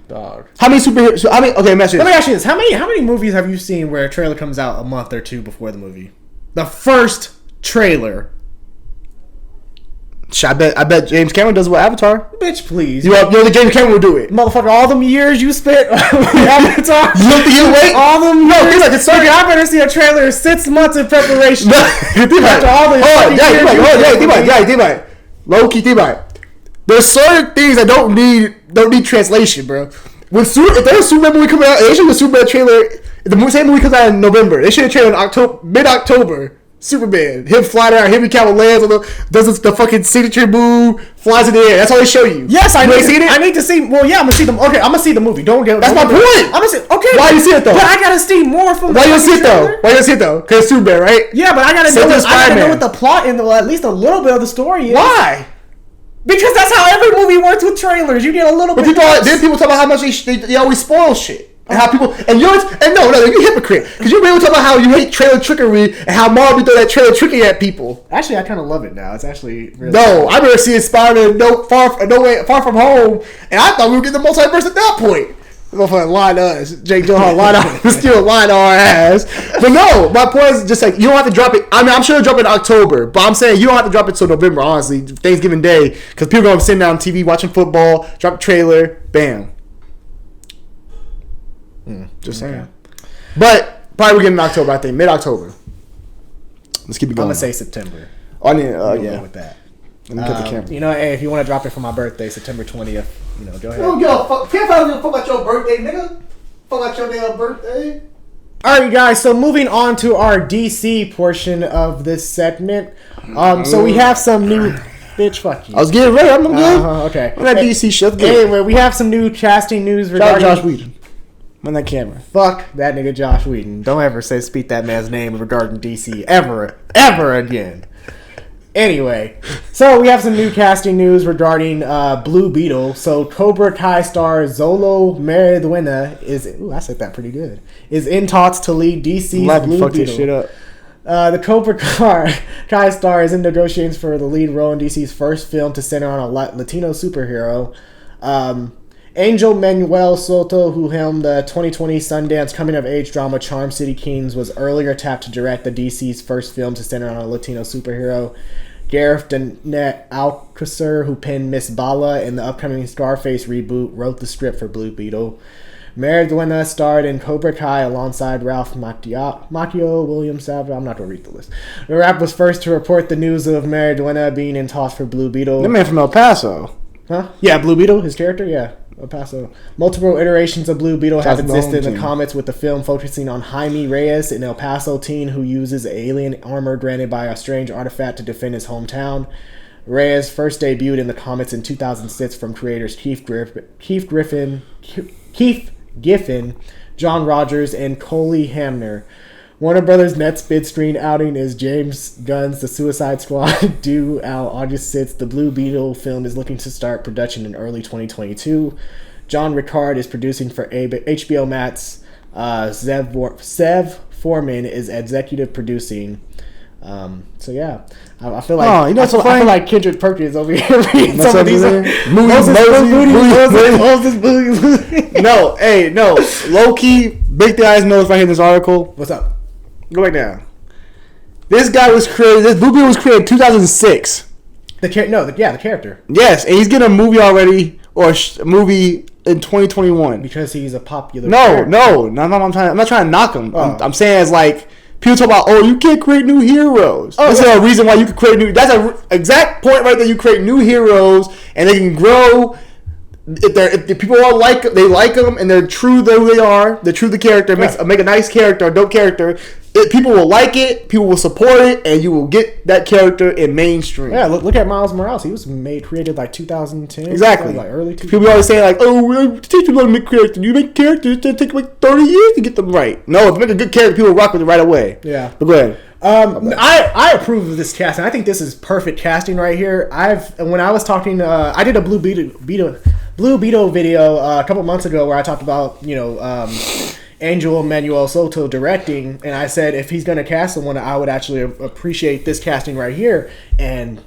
Dog. How many superheroes? Let me ask you this. How many movies have you seen where a trailer comes out a month or 2 before the movie? The first trailer. I bet James Cameron does it with Avatar. Bitch, please. You know that James Cameron will do it. Motherfucker, all them years you spent on Avatar. You have to wait. All them years. No, like it's I better see a trailer in 6 months in preparation. Think about it. Low key, think about it. There's certain things that don't need translation, bro. If there's a Superman movie coming out, they should have a Superman trailer. If the same movie comes out in November, they should have trailer in mid-October. Superman, him flying out, Henry Cavill lands does the fucking signature move, flies in the air. That's all they show you. Yes, I need to see. Well, yeah, I'm gonna see them. Okay, I'm gonna see the movie. That's my point. I'm gonna see. Okay, why do you see it though? But I gotta see more from. Why you see it though? Because it's Superman, right? Yeah, but I gotta know what the plot and at least a little bit of the story is. Why? Because that's how every movie works with trailers. You get a little bit. Then people talk about how much they always spoil shit. And how people you're a hypocrite because you're able to talk about how you hate trailer trickery and how Marvel throw that trailer trickery at people. Actually, I kind of love it now. It's actually really no. I remember seeing Spider-Man Far From Home, and I thought we were getting the multiverse at that point. Motherfucker lied to us. Jake Gyllenhaal lied to us. Still lying to our ass. But no, my point is just like you don't have to drop it. I mean, I'm sure they'll drop it in October, but I'm saying you don't have to drop it till November. Honestly, Thanksgiving Day, because people are gonna be sitting down on TV watching football. Drop a trailer, bam. Just saying. Okay. But probably we're getting in October, I think. Mid-October. Let's keep it going. I'm going to say September. I need yeah. With that. Let me cut the camera. You know, hey, if you want to drop it for my birthday, September 20th, go ahead. Can't fuck about your birthday, nigga. Fuck about your damn birthday. Alright, guys, so moving on to our DC portion of this segment. So we have some new... Bitch, fuck you. I was getting ready. I'm good. Okay. I'm that DC shit. Anyway, we have some new casting news regarding... Josh Whedon. On that camera. Fuck that nigga Josh Whedon. Don't ever speak that man's name regarding DC ever again. Anyway, so we have some new casting news regarding Blue Beetle. So Cobra Kai star Zolo Meriduena is... Ooh, I said that pretty good. Is in talks to lead DC's Blue Beetle. This shit up. The Cobra Kai star is in negotiations for the lead role in DC's first film to center on a Latino superhero. Angel Manuel Soto, who helmed the 2020 Sundance coming-of-age drama Charm City Kings, was earlier tapped to direct the DC's first film to center on a Latino superhero. Gareth Danette Alcacer, who penned Miss Bala in the upcoming Scarface reboot, wrote the script for Blue Beetle. Mariduena starred in Cobra Kai alongside Ralph Macchio, William Savage. I'm not going to read the list. The Rap was first to report the news of Mariduena being in talks for Blue Beetle. The man from El Paso. Huh? Yeah, Blue Beetle, his character, yeah. El Paso. Multiple iterations of Blue Beetle have existed in the comics, with the film focusing on Jaime Reyes, an El Paso teen who uses alien armor granted by a strange artifact to defend his hometown. Reyes first debuted in the comics in 2006 from creators Keith Giffen, John Rogers, and Coley Hamner. Warner Brothers' next big screen outing is James Gunn's The Suicide Squad, due out August 6th. The Blue Beetle film is looking to start production in early 2022. John Ricard is producing for HBO Max. Zev Foreman is executive producing. So yeah, I feel like I feel like Kendrick Perkins over here reading some of these Moses. No, low key, big guys knows right here in this article. What's up? Go back down. This guy was created. This Blue Beetle was created in 2006. The character. Yes, and he's getting a movie already, or a movie in 2021 because he's a popular. I'm not trying to knock him. Oh. I'm saying it's like. People talk about, you can't create new heroes. This is a reason why you can create new. That's an exact point right there. You create new heroes, and they can grow. If the people all like them, and they're true to who they are, they're true to the character, make a nice character, a dope character. People will like it, people will support it, and you will get that character in mainstream. Yeah, look at Miles Morales. He was created like 2010. Exactly. Like early 2000s. People always say like, teach people how to make characters. You make characters, it take like 30 years to get them right. No, if you make a good character, people rock with it right away. Yeah. But go ahead. I approve of this casting. I think this is perfect casting right here. When I was talking, I did a Blue Beetle video a couple months ago where I talked about Angel Manuel Soto directing, and I said if he's going to cast someone, I would actually appreciate this casting right here. And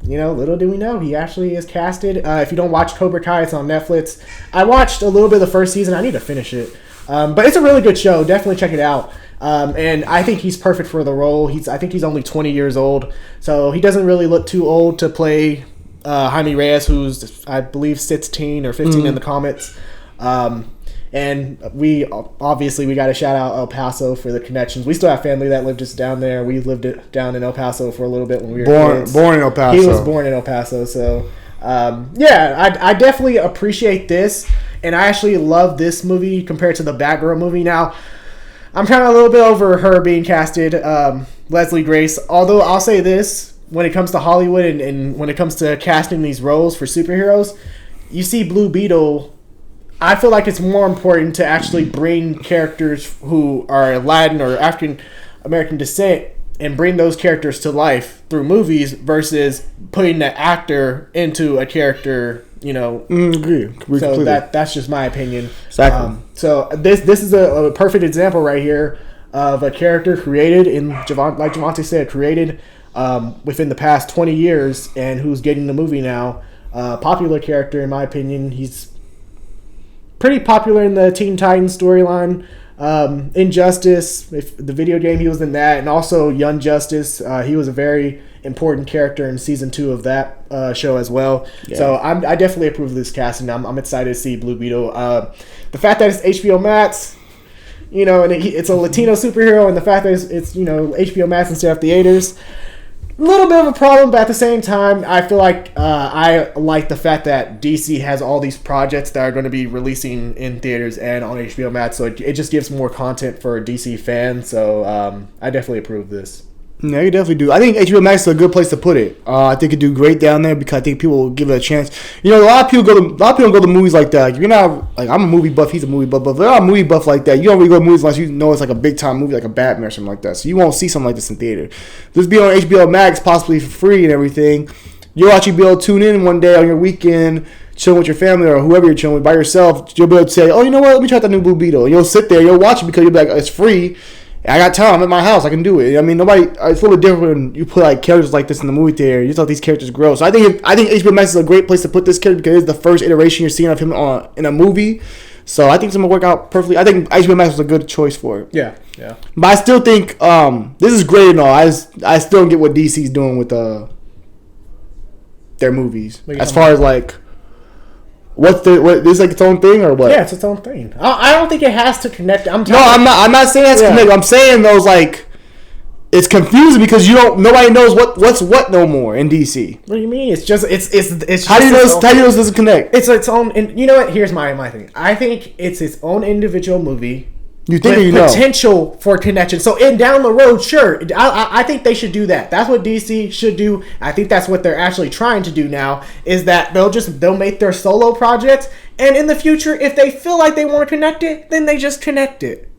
little do we know, he actually is casted. If you don't watch Cobra Kai, it's on Netflix. I watched a little bit of the first season. I need to finish it, but it's a really good show. Definitely check it out. And I think he's perfect for the role. I think he's only 20 years old, so he doesn't really look too old to play Jaime Reyes, who's I believe 16 or 15 in the comics. And we got to shout out El Paso for the connections. We still have family that lived just down there. We lived down in El Paso for a little bit when we were kids. Born in El Paso. He was born in El Paso, so I definitely appreciate this, and I actually love this movie compared to the Batgirl movie. Now, I'm kind of a little bit over her being casted, Leslie Grace. Although I'll say this, when it comes to Hollywood and when it comes to casting these roles for superheroes, you see Blue Beetle. I feel like it's more important to actually bring characters who are Latin or African American descent and bring those characters to life through movies versus putting the actor into a character. Agree. So that's just my opinion. Exactly. So this is a perfect example right here of a character created like Javante said, created within the past 20 years, and who's getting the movie now. Popular character in my opinion. He's pretty popular in the Teen Titans storyline. Injustice, if the video game, he was in that, and also Young Justice. He was a very important character in season 2 of that show as well. Yeah. So I definitely approve of this casting. I'm excited to see Blue Beetle. The fact that it's HBO Max, and it's a Latino superhero, and the fact that it's HBO Max instead of theaters. A little bit of a problem, but at the same time, I feel like I like the fact that DC has all these projects that are going to be releasing in theaters and on HBO Max, so it just gives more content for DC fans. So I definitely approve this. Yeah, you definitely do. I think HBO Max is a good place to put it. I think it'd do great down there because I think people will give it a chance. A lot of people go to movies like that. You're not like, I'm a movie buff, he's a movie buff, but if they're not a movie buff like that, you don't really go to movies unless you know it's like a big time movie like a Batman or something like that. So you won't see something like this in theater. This be on HBO Max, possibly for free and everything. You'll actually be able to tune in one day on your weekend, chill with your family or whoever you're chilling with by yourself. You'll be able to say, you know what, let me try out that new Blue Beetle. And you'll sit there, you'll watch it because you'll be like, it's free. I got time. I'm at my house. I can do it. I mean, nobody. It's a little different when you put like characters like this in the movie theater. You just let these characters grow. So I think HBO Max is a great place to put this character because it's the first iteration you're seeing of him in a movie. So I think it's gonna work out perfectly. I think HBO Max was a good choice for it. Yeah. But I still think this is great and all. I still don't get what DC's doing with their movies as far as like. What is like its own thing or what? Yeah, it's its own thing. I don't think it has to connect. I'm not saying it's connected. I'm saying those like it's confusing because nobody knows what's what no more in DC. What do you mean? It's just how do you know it doesn't connect? It's its own. And you know what? Here's my thing. I think it's its own individual movie. You think with potential for connection. So down the road, sure, I think they should do that. That's what DC should do. I think that's what they're actually trying to do now. Is that they'll make their solo projects, and in the future, if they feel like they want to connect it, then they just connect it.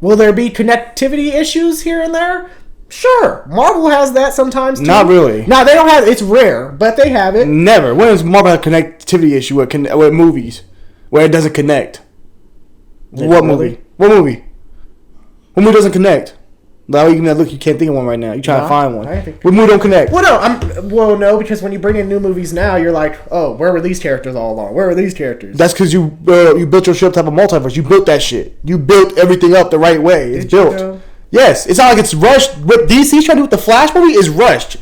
Will there be connectivity issues here and there? Sure, Marvel has that sometimes too. Not really. No, they don't have it. It's rare, but they have it. Never. When does Marvel have a connectivity issue with movies? Where it doesn't connect. What movie? What movie? What movie doesn't connect? Now you can't think of one right now. You trying to find one. What movie don't connect? Well, no, because when you bring in new movies now, you're like, oh, where were these characters all along? Where were these characters? That's because you built your ship to have a multiverse. You built that shit. You built everything up the right way. It's built. Yes, it's not like it's rushed. What DC's trying to do with the Flash movie is rushed.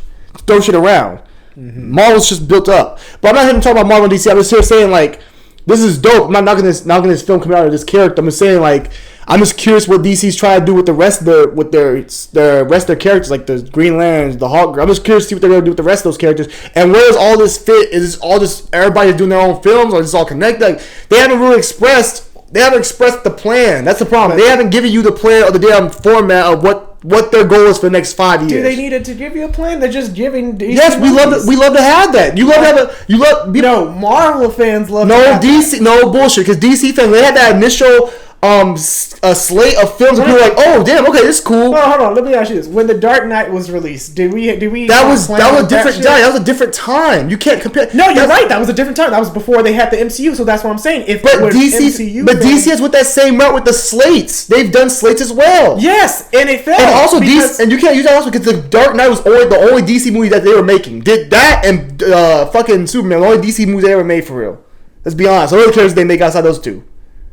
Throw shit around. Mm-hmm. Marvel's just built up. But I'm not here to talk about Marvel and DC. I'm just here saying like. This is dope. I'm not knocking this film coming out of this character. I'm just saying like I'm just curious what DC's trying to do with the rest of their characters, like the Green Lanterns, the Hawk. I'm just curious to see what they're gonna do with the rest of those characters. And where does all this fit? Is this all just everybody doing their own films, or is this all connected? Like, they haven't really expressed the plan. That's the problem. They haven't given you the plan or the damn format of what their goal is for the next 5 years. Do they need it to give you a plan? They're just giving. DC yes, we love to have that. Marvel fans love. No DC, no bullshit. Because DC fans, they had that initial a slate of films and people were like, oh damn, okay, this is cool. Oh, hold on, let me ask you this: when The Dark Knight was released, did we? That was a different time. That was a different time. You can't compare. No, you're right. That was a different time. That was before they had the MCU. So that's what I'm saying. DC is with that same route with the slates. They've done slates as well. Yes, and it failed. And also DC, and you can't use that also because The Dark Knight was the only DC movie that they were making. Did that and fucking Superman, the only DC movies they ever made for real. Let's be honest. What other characters they make outside those two?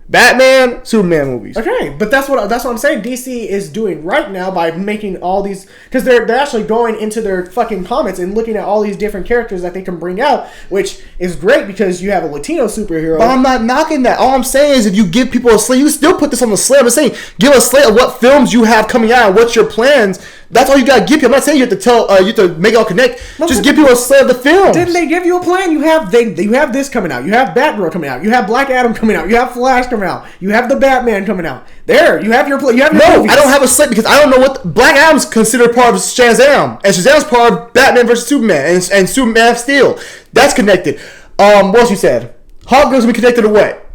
Batman, Superman movies. Okay, but that's what I'm saying. DC is doing right now by making all these, because they're actually going into their fucking comics and looking at all these different characters that they can bring out, which is great because you have a Latino superhero. But I'm not knocking that. All I'm saying is if you give people a slate, you can still put this on the slate. I'm just saying, give a slate of what films you have coming out and what's your plans. That's all you gotta give people. I'm not saying you have to tell you have to make it all connect. Just give people a slate of the films. Didn't they give you a plan? You have this coming out. You have Batgirl coming out. You have Black Adam coming out. You have Flash coming out. You have the Batman coming out. There, you have your movies. I don't have a slate because I don't know what Black Adam's considered part of Shazam, and Shazam's part of Batman versus Superman, and Superman of Steel. That's connected. What else you said? Hawkgirl's gonna be connected to what?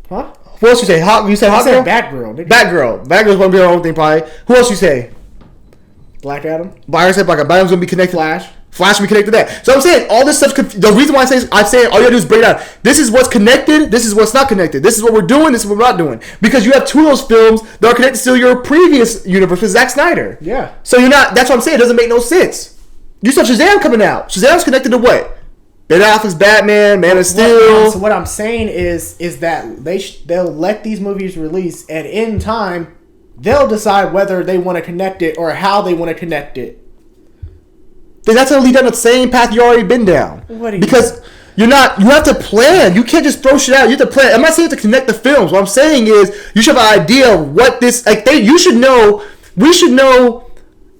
Huh? What else you say? You said Hawkgirl? Batgirl. Batgirl's gonna be her own thing probably. Who else you say? Black Adam. I said Black Adam. Black Adam's gonna be connected. Flash will be connected to that. So I'm saying all this stuff. The reason why I'm saying all you gotta do is break it down. This is what's connected. This is what's not connected. This is what we're doing. This is what we're not doing. Because you have two of those films that are connected to your previous universe with Zack Snyder. Yeah. So you're not. That's what I'm saying. It doesn't make no sense. You saw Shazam coming out. Shazam's connected to what? Ben Affleck's Batman, Man of Steel. So what I'm saying is that they'll let these movies release, and in time, they'll decide whether they want to connect it or how they want to connect it. That's going to lead down the same path you already been down. Because you have to plan. You can't just throw shit out. You have to plan. I'm not saying you have to connect the films. What I'm saying is you should have an idea of what this, you should know, we should know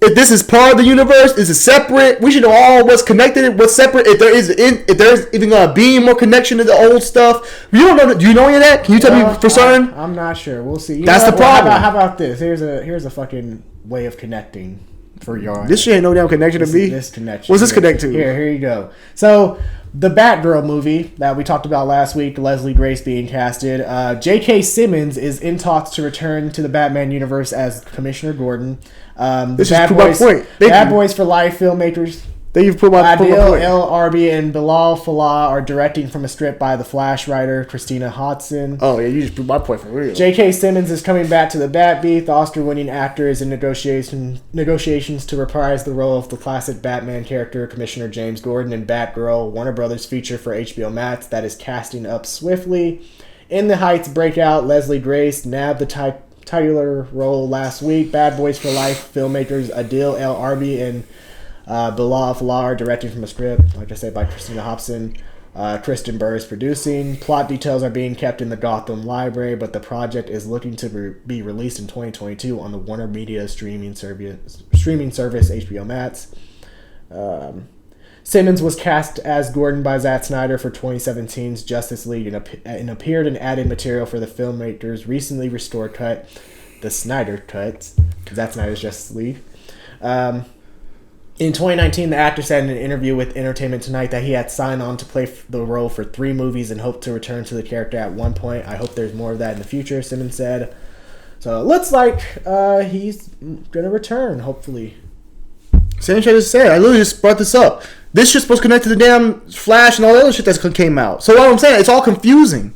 if this is part of the universe, is it separate? We should know all what's connected, what's separate, if there's even going to be more connection to the old stuff. You don't know. Do you know any of that? Can you tell me for certain? I'm not sure. We'll see. That's the problem. How about this? Here's a fucking way of connecting for your. This shit ain't no damn connection to me. This connection. What's this connect to? Here you go. So the Batgirl movie that we talked about last week, Leslie Grace being casted. J.K. Simmons is in talks to return to the Batman universe as Commissioner Gordon. This is my point. Bad Boys for Life filmmakers. Then you've put my Adil El Arbi and Bilal Fallah are directing from a script by the Flash writer Christina Hodson. Oh, yeah, you just proved my point for real. J.K. Simmons is coming back to the Batbeat. The Oscar-winning actor is in negotiations to reprise the role of the classic Batman character, Commissioner James Gordon, in Batgirl, Warner Brothers' feature for HBO Max that is casting up swiftly. In the Heights breakout, Leslie Grace nabbed the titular role last week. Bad Boys for Life filmmakers Adil El Arbi and Bilal Fallah are directing from a script, like I said, by Christina Hobson. Kristen Burr is producing. Plot details are being kept in the Gotham Library, but the project is looking to be released in 2022 on the Warner Media streaming service HBO Max. Simmons was cast as Gordon by Zack Snyder for 2017's Justice League and appeared in added material for the filmmaker's recently restored cut, the Snyder Cut, Zack Snyder's Justice League. In 2019, the actor said in an interview with Entertainment Tonight that he had signed on to play the role for 3 movies and hoped to return to the character at one point. I hope there's more of that in the future, Simmons said. So it looks like he's going to return, hopefully. Same shit I just said. I literally just brought this up. This shit's supposed to connect to the damn Flash and all the other shit that came out. So what I'm saying, it's all confusing.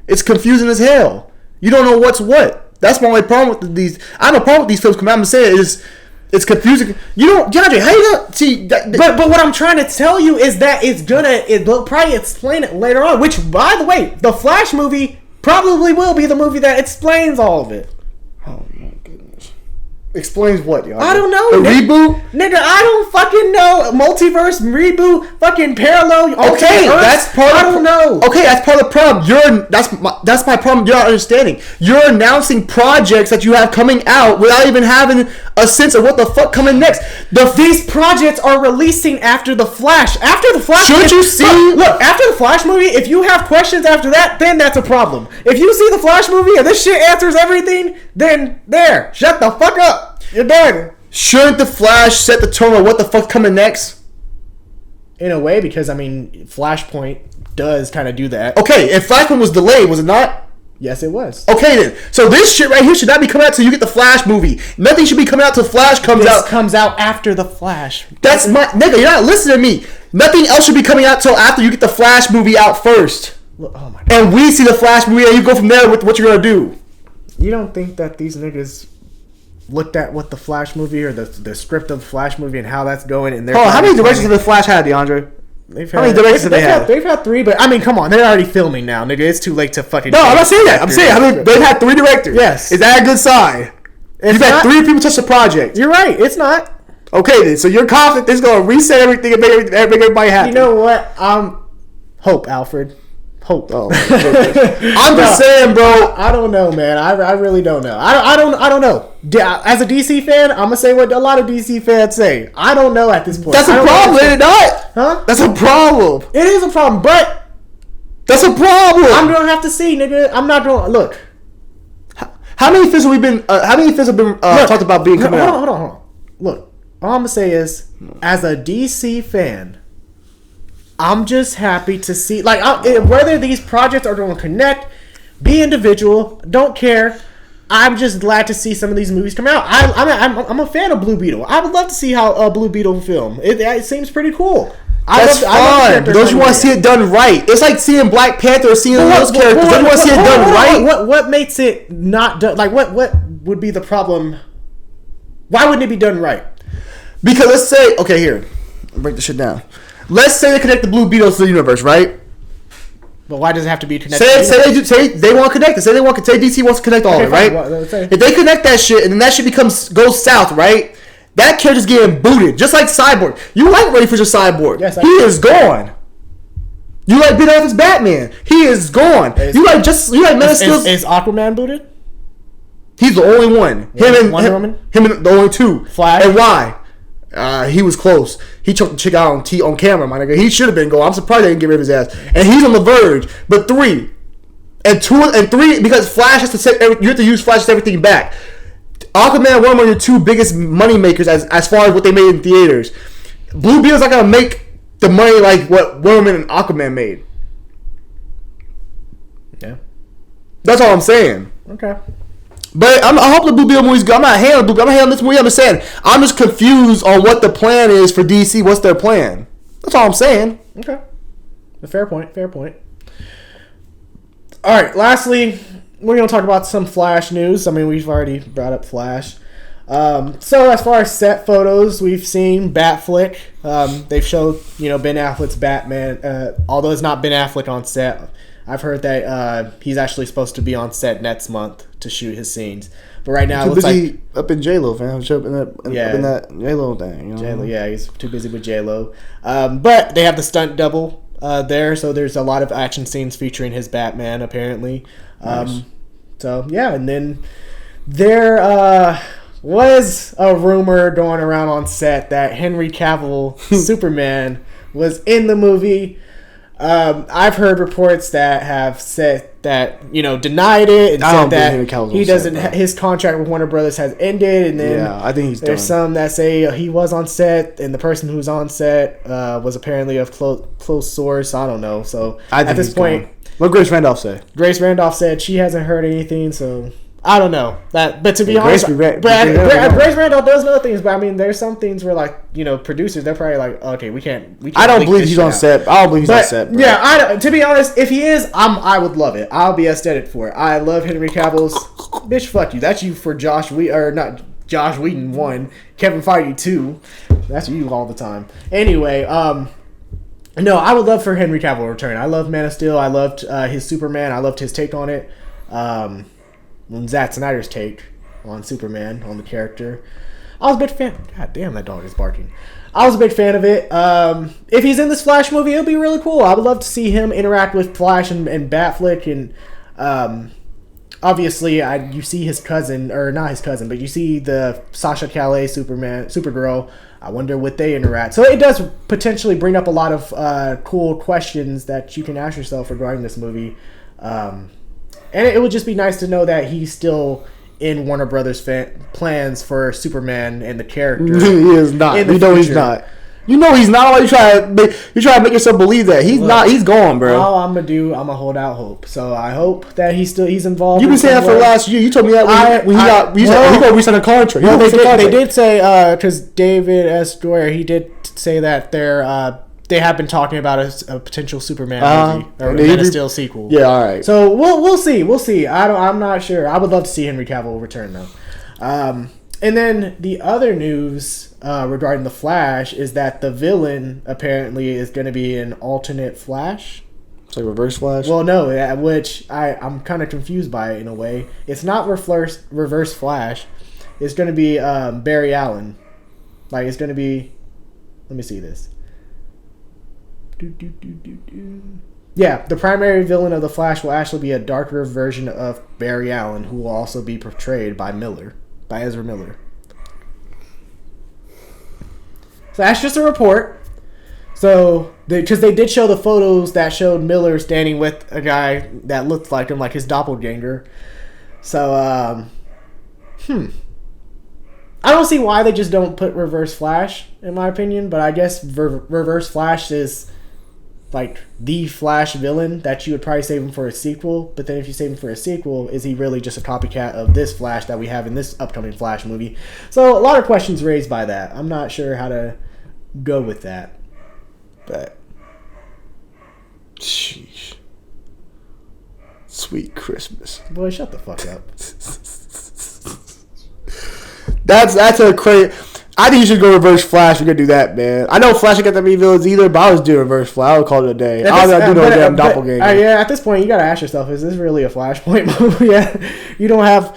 It's confusing as hell. You don't know what's what. That's my only problem with these. I have a problem with these films coming out. I'm saying it's confusing. You know, DeAndre, how you gonna see? But what I'm trying to tell you is that it'll probably explain it later on. Which, by the way, the Flash movie probably will be the movie that explains all of it. Oh my goodness. Explains what, DeAndre? I don't know. The reboot? Nigga, I don't fucking know. Multiverse, reboot, fucking parallel. Okay, that's part of I don't know. Okay, that's part of the problem. That's my problem. You're not understanding. You're announcing projects that you have coming out without even having a sense of what the fuck coming next. These projects are releasing after the Flash. After the Flash, should you see? Look, after the Flash movie, if you have questions after that, then that's a problem. If you see the Flash movie and this shit answers everything, then shut the fuck up. You're done. Shouldn't the Flash set the tone of what the fuck's coming next? In a way, because I mean, Flashpoint does kind of do that. Okay, and Flashpoint was delayed, was it not? Yes, it was. Okay then. So this shit right here should not be coming out till you get the Flash movie. Nothing should be coming out till Flash comes out. This comes out after the Flash. That's my nigga. You're not listening to me. Nothing else should be coming out till after you get the Flash movie out first. Oh my God. And we see the Flash movie, and you go from there with what you're gonna do. You don't think that these niggas looked at what the Flash movie or the script of the Flash movie and how that's going? And how many directions have the Flash had, DeAndre? How many directions have they had? They've had 3, but I mean, come on, they're already filming now, nigga. It's too late to fucking. No, I'm not saying that. I'm saying they've had 3 directors. Yes. Is that a good sign? You've had 3 people touch the project. You're right. It's not. Okay then. So you're confident this is gonna reset everything and make everybody happy. You know what? Hope, Alfred. Hope. Oh, I'm just saying, bro. I don't know, man. I really don't know. I don't know. As a DC fan, I'm gonna say what a lot of DC fans say. I don't know at this point. That's a problem, is it not? Huh? That's a problem. It is a problem, but that's a problem. I'm gonna have to see, nigga. I'm not gonna look. How many films have we been? How many films have been talked about being coming out? Hold on. Look, all I'm gonna say is, as a DC fan, I'm just happy to see, whether these projects are going to connect, be individual, don't care. I'm just glad to see some of these movies come out. I'm a fan of Blue Beetle. I would love to see how a Blue Beetle film. It seems pretty cool. That's fun. Don't you want to see it done right? It's like seeing Black Panther or seeing those characters. Don't you want to see it done right? What makes it not done? Like, what would be the problem? Why wouldn't it be done right? Because let's say, okay, here, I'll break this shit down. Let's say they connect the Blue Beetles to the universe, right? But why does it have to be connected? Say they want to connect it. Say DC wants to connect all of it, right? If they connect that shit and then that shit goes south, right? That character's getting booted, just like Cyborg. You like Ray Fisher Cyborg? Yes, he is gone. You like Ben Affleck's Batman? He is gone. You like Man of Steel? Is Aquaman booted? He's the only one. Wonder Woman? Him and the only 2. Flash? And why? He was close. He choked the chick out on camera, my nigga. He should have been going. I'm surprised they didn't get rid of his ass. And he's on the verge. But 3 and 3 because Flash has to set. You have to use Flash to set everything back. Aquaman, one of your 2 biggest money makers as far as what they made in theaters. Blue Beetle's not gonna make the money like what Wonder Woman and Aquaman made. Yeah, that's all I'm saying. Okay. But I hope the Blue Beetle movie's good. I'm not hating the Blue Beetle. I'm not hating this movie. I'm just saying I'm just confused on what the plan is for DC. What's their plan? That's all I'm saying. Okay. Fair point. All right. Lastly, we're going to talk about some Flash news. I mean, we've already brought up Flash. So as far as set photos, we've seen Batflick. They've showed, Ben Affleck's Batman. Although it's not Ben Affleck on set, I've heard that he's actually supposed to be on set next month to shoot his scenes. But right now, it looks like up in J-Lo, fam. Up in that J-Lo thing. J-Lo, yeah, he's too busy with J-Lo. But they have the stunt double there, so there's a lot of action scenes featuring his Batman, apparently. Nice. So, yeah, and then there was a rumor going around on set that Henry Cavill, Superman, was in the movie. I've heard reports that have said that, denied it and said that he doesn't. His contract with Warner Brothers has ended, and then I think he's there's done. some that say he was on set, and the person who's on set was apparently a close source. I don't know. So at this point, what Grace Randolph say? Grace Randolph said she hasn't heard anything. So I don't know that, but to be honest, Grace Randolph does know things. But I mean, there's some things where producers, they're probably like, okay, we can't. I don't believe he's on set. I don't believe he's on set. Bro. Yeah, to be honest, if he is, I would love it. I'll be ecstatic for it. I love Henry Cavill's. Bitch, fuck you. That's you for Josh Whedon, or not Josh Whedon 1, Kevin Feige 2. That's you all the time. Anyway, no, I would love for Henry Cavill to return. I love Man of Steel. I loved his Superman. I loved his take on it. Zack Snyder's take on Superman, on the character. I was a big fan. God damn, that dog is barking. I was a big fan of it. If he's in this Flash movie, it'll be really cool. I would love to see him interact with Flash and Batflick. And obviously, you see his cousin, or not his cousin, but you see the Sasha Calais Supergirl. I wonder would they interact. So it does potentially bring up a lot of cool questions that you can ask yourself regarding this movie. And it would just be nice to know that he's still in Warner Brothers plans for Superman and the character. He is not. You know he's not. You know he's not. Why you try to make yourself believe that he's not. He's gone, bro. All I'm gonna hold out hope. So I hope that he's involved. You've been saying that for the last year. You told me that when he gonna resign a contract. They did say because David S. Goyer, he did say that they have been talking about a potential Superman movie or a Man of Steel sequel. Yeah, all right. So we'll see. I'm not sure. I would love to see Henry Cavill return though. And then the other news regarding the Flash is that the villain apparently is going to be an alternate Flash. It's like Reverse Flash. Well, no, which I'm kind of confused by it in a way. It's not Reverse Flash. It's going to be Barry Allen. Like it's going to be. Let me see this. Yeah, the primary villain of the Flash will actually be a darker version of Barry Allen, who will also be portrayed by Ezra Miller. So that's just a report. So, because they did show the photos that showed Miller standing with a guy that looked like him, like his doppelganger. So, I don't see why they just don't put Reverse Flash, in my opinion, but I guess Reverse Flash is like the Flash villain that you would probably save him for a sequel. But then if you save him for a sequel, is he really just a copycat of this Flash that we have in this upcoming Flash movie? So a lot of questions raised by that. I'm not sure how to go with that. But sheesh. Sweet Christmas. Boy, shut the fuck up. That's a crazy. I think you should go Reverse Flash. We're gonna do that, man. I know Flash ain't got that many villains either, but I was doing Reverse Flash. I would call it a day. I was do no damn doppelganger. Yeah, at this point, you gotta ask yourself: is this really a Flashpoint movie? Yeah, you don't have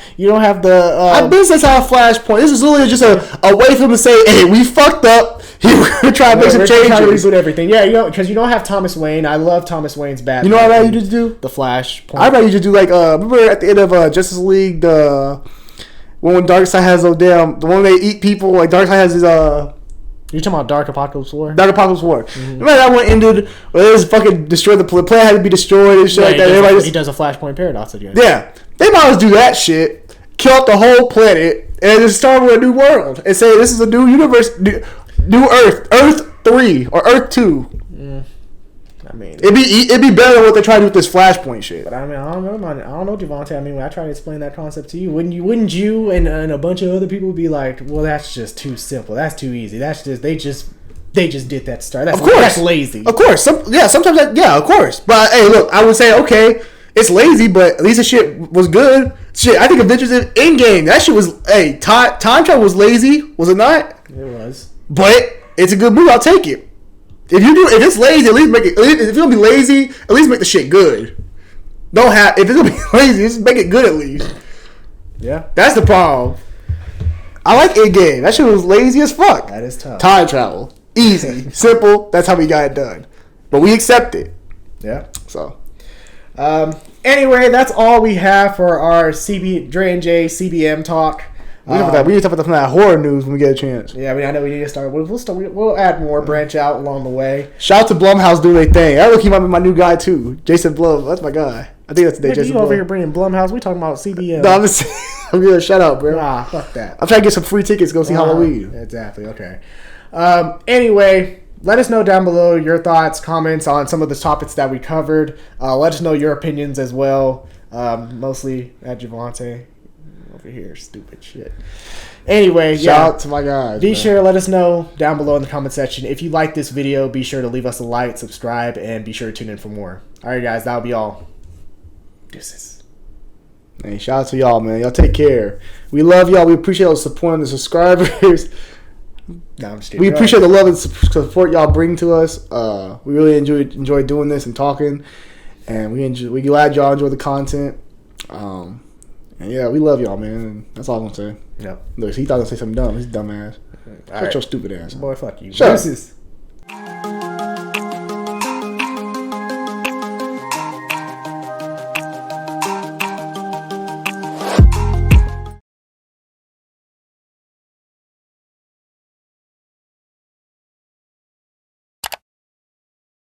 the. I think that's how Flashpoint. This is literally just a way for him to say, "Hey, we fucked up. We're trying to make some changes. Trying to reboot everything." Yeah, because you don't have Thomas Wayne. I love Thomas Wayne's Batman. You know what I you just do? The Flashpoint. I bet you just do remember at the end of Justice League when Darkseid has the one they eat people, like Darkseid has his You're talking about Dark Apocalypse War? Dark Apocalypse War. Mm-hmm. Remember that one ended where it was fucking destroyed, the planet had to be destroyed and shit like that. He does a Flashpoint paradox again. Yeah. They might as well do that shit, kill out the whole planet, and just start with a new world and say this is a new universe, new Earth, Earth 3 or Earth 2. I mean, it'd be better than what they try to do with this Flashpoint shit. But I mean, I don't know, Javante. I mean, when I try to explain that concept to you, wouldn't you and a bunch of other people be like, well, that's just too simple. That's too easy. That's just they just did that to start. That's, of course, that's lazy. Of course, sometimes of course. But hey, look, I would say okay, it's lazy, but at least the shit was good. Shit, I think Avengers Endgame, that shit was time travel was lazy, was it not? It was, but it's a good movie. I'll take it. If it's lazy, at least make it. If it's gonna be lazy, at least make the shit good. If it's gonna be lazy, just make it good at least. Yeah, that's the problem. I like Endgame. That shit was lazy as fuck. That is tough. Time travel, easy, simple. That's how we got it done. But we accept it. Yeah. So. Anyway, that's all we have for our Dre and J CBM talk. We need to talk about that horror news when we get a chance. Yeah, I know we need to start. We'll add more, branch out along the way. Shout out to Blumhouse doing their thing. That came up with my new guy too, Jason Blum. That's my guy. I think that's the name. Jason You over Blum. here bringing Blumhouse? We talking about CBM. No, I'm giving a shout out, bro. Nah, fuck that. I'm trying to get some free tickets to go see Halloween. Exactly. Okay. Anyway, let us know down below your thoughts, comments on some of the topics that we covered. Let us know your opinions as well. Mostly at Javante over here, stupid shit. Anyway, shout out to my guys. Be sure to let us know down below in the comment section. If you like this video, be sure to leave us a like, subscribe, and be sure to tune in for more. All right, guys, that'll be all. Deuces. Hey, shout out to y'all, man. Y'all take care. We love y'all. We appreciate all the support and the subscribers. No, I'm just kidding. We appreciate the love and support y'all bring to us. We really enjoy doing this and talking, and we glad y'all enjoy the content. And yeah, we love y'all, man. And that's all I'm gonna say. Yep. Look, he thought I'd say something dumb. He's a dumbass. Shut your stupid ass. Boy, fuck you. Shut up. Deuces.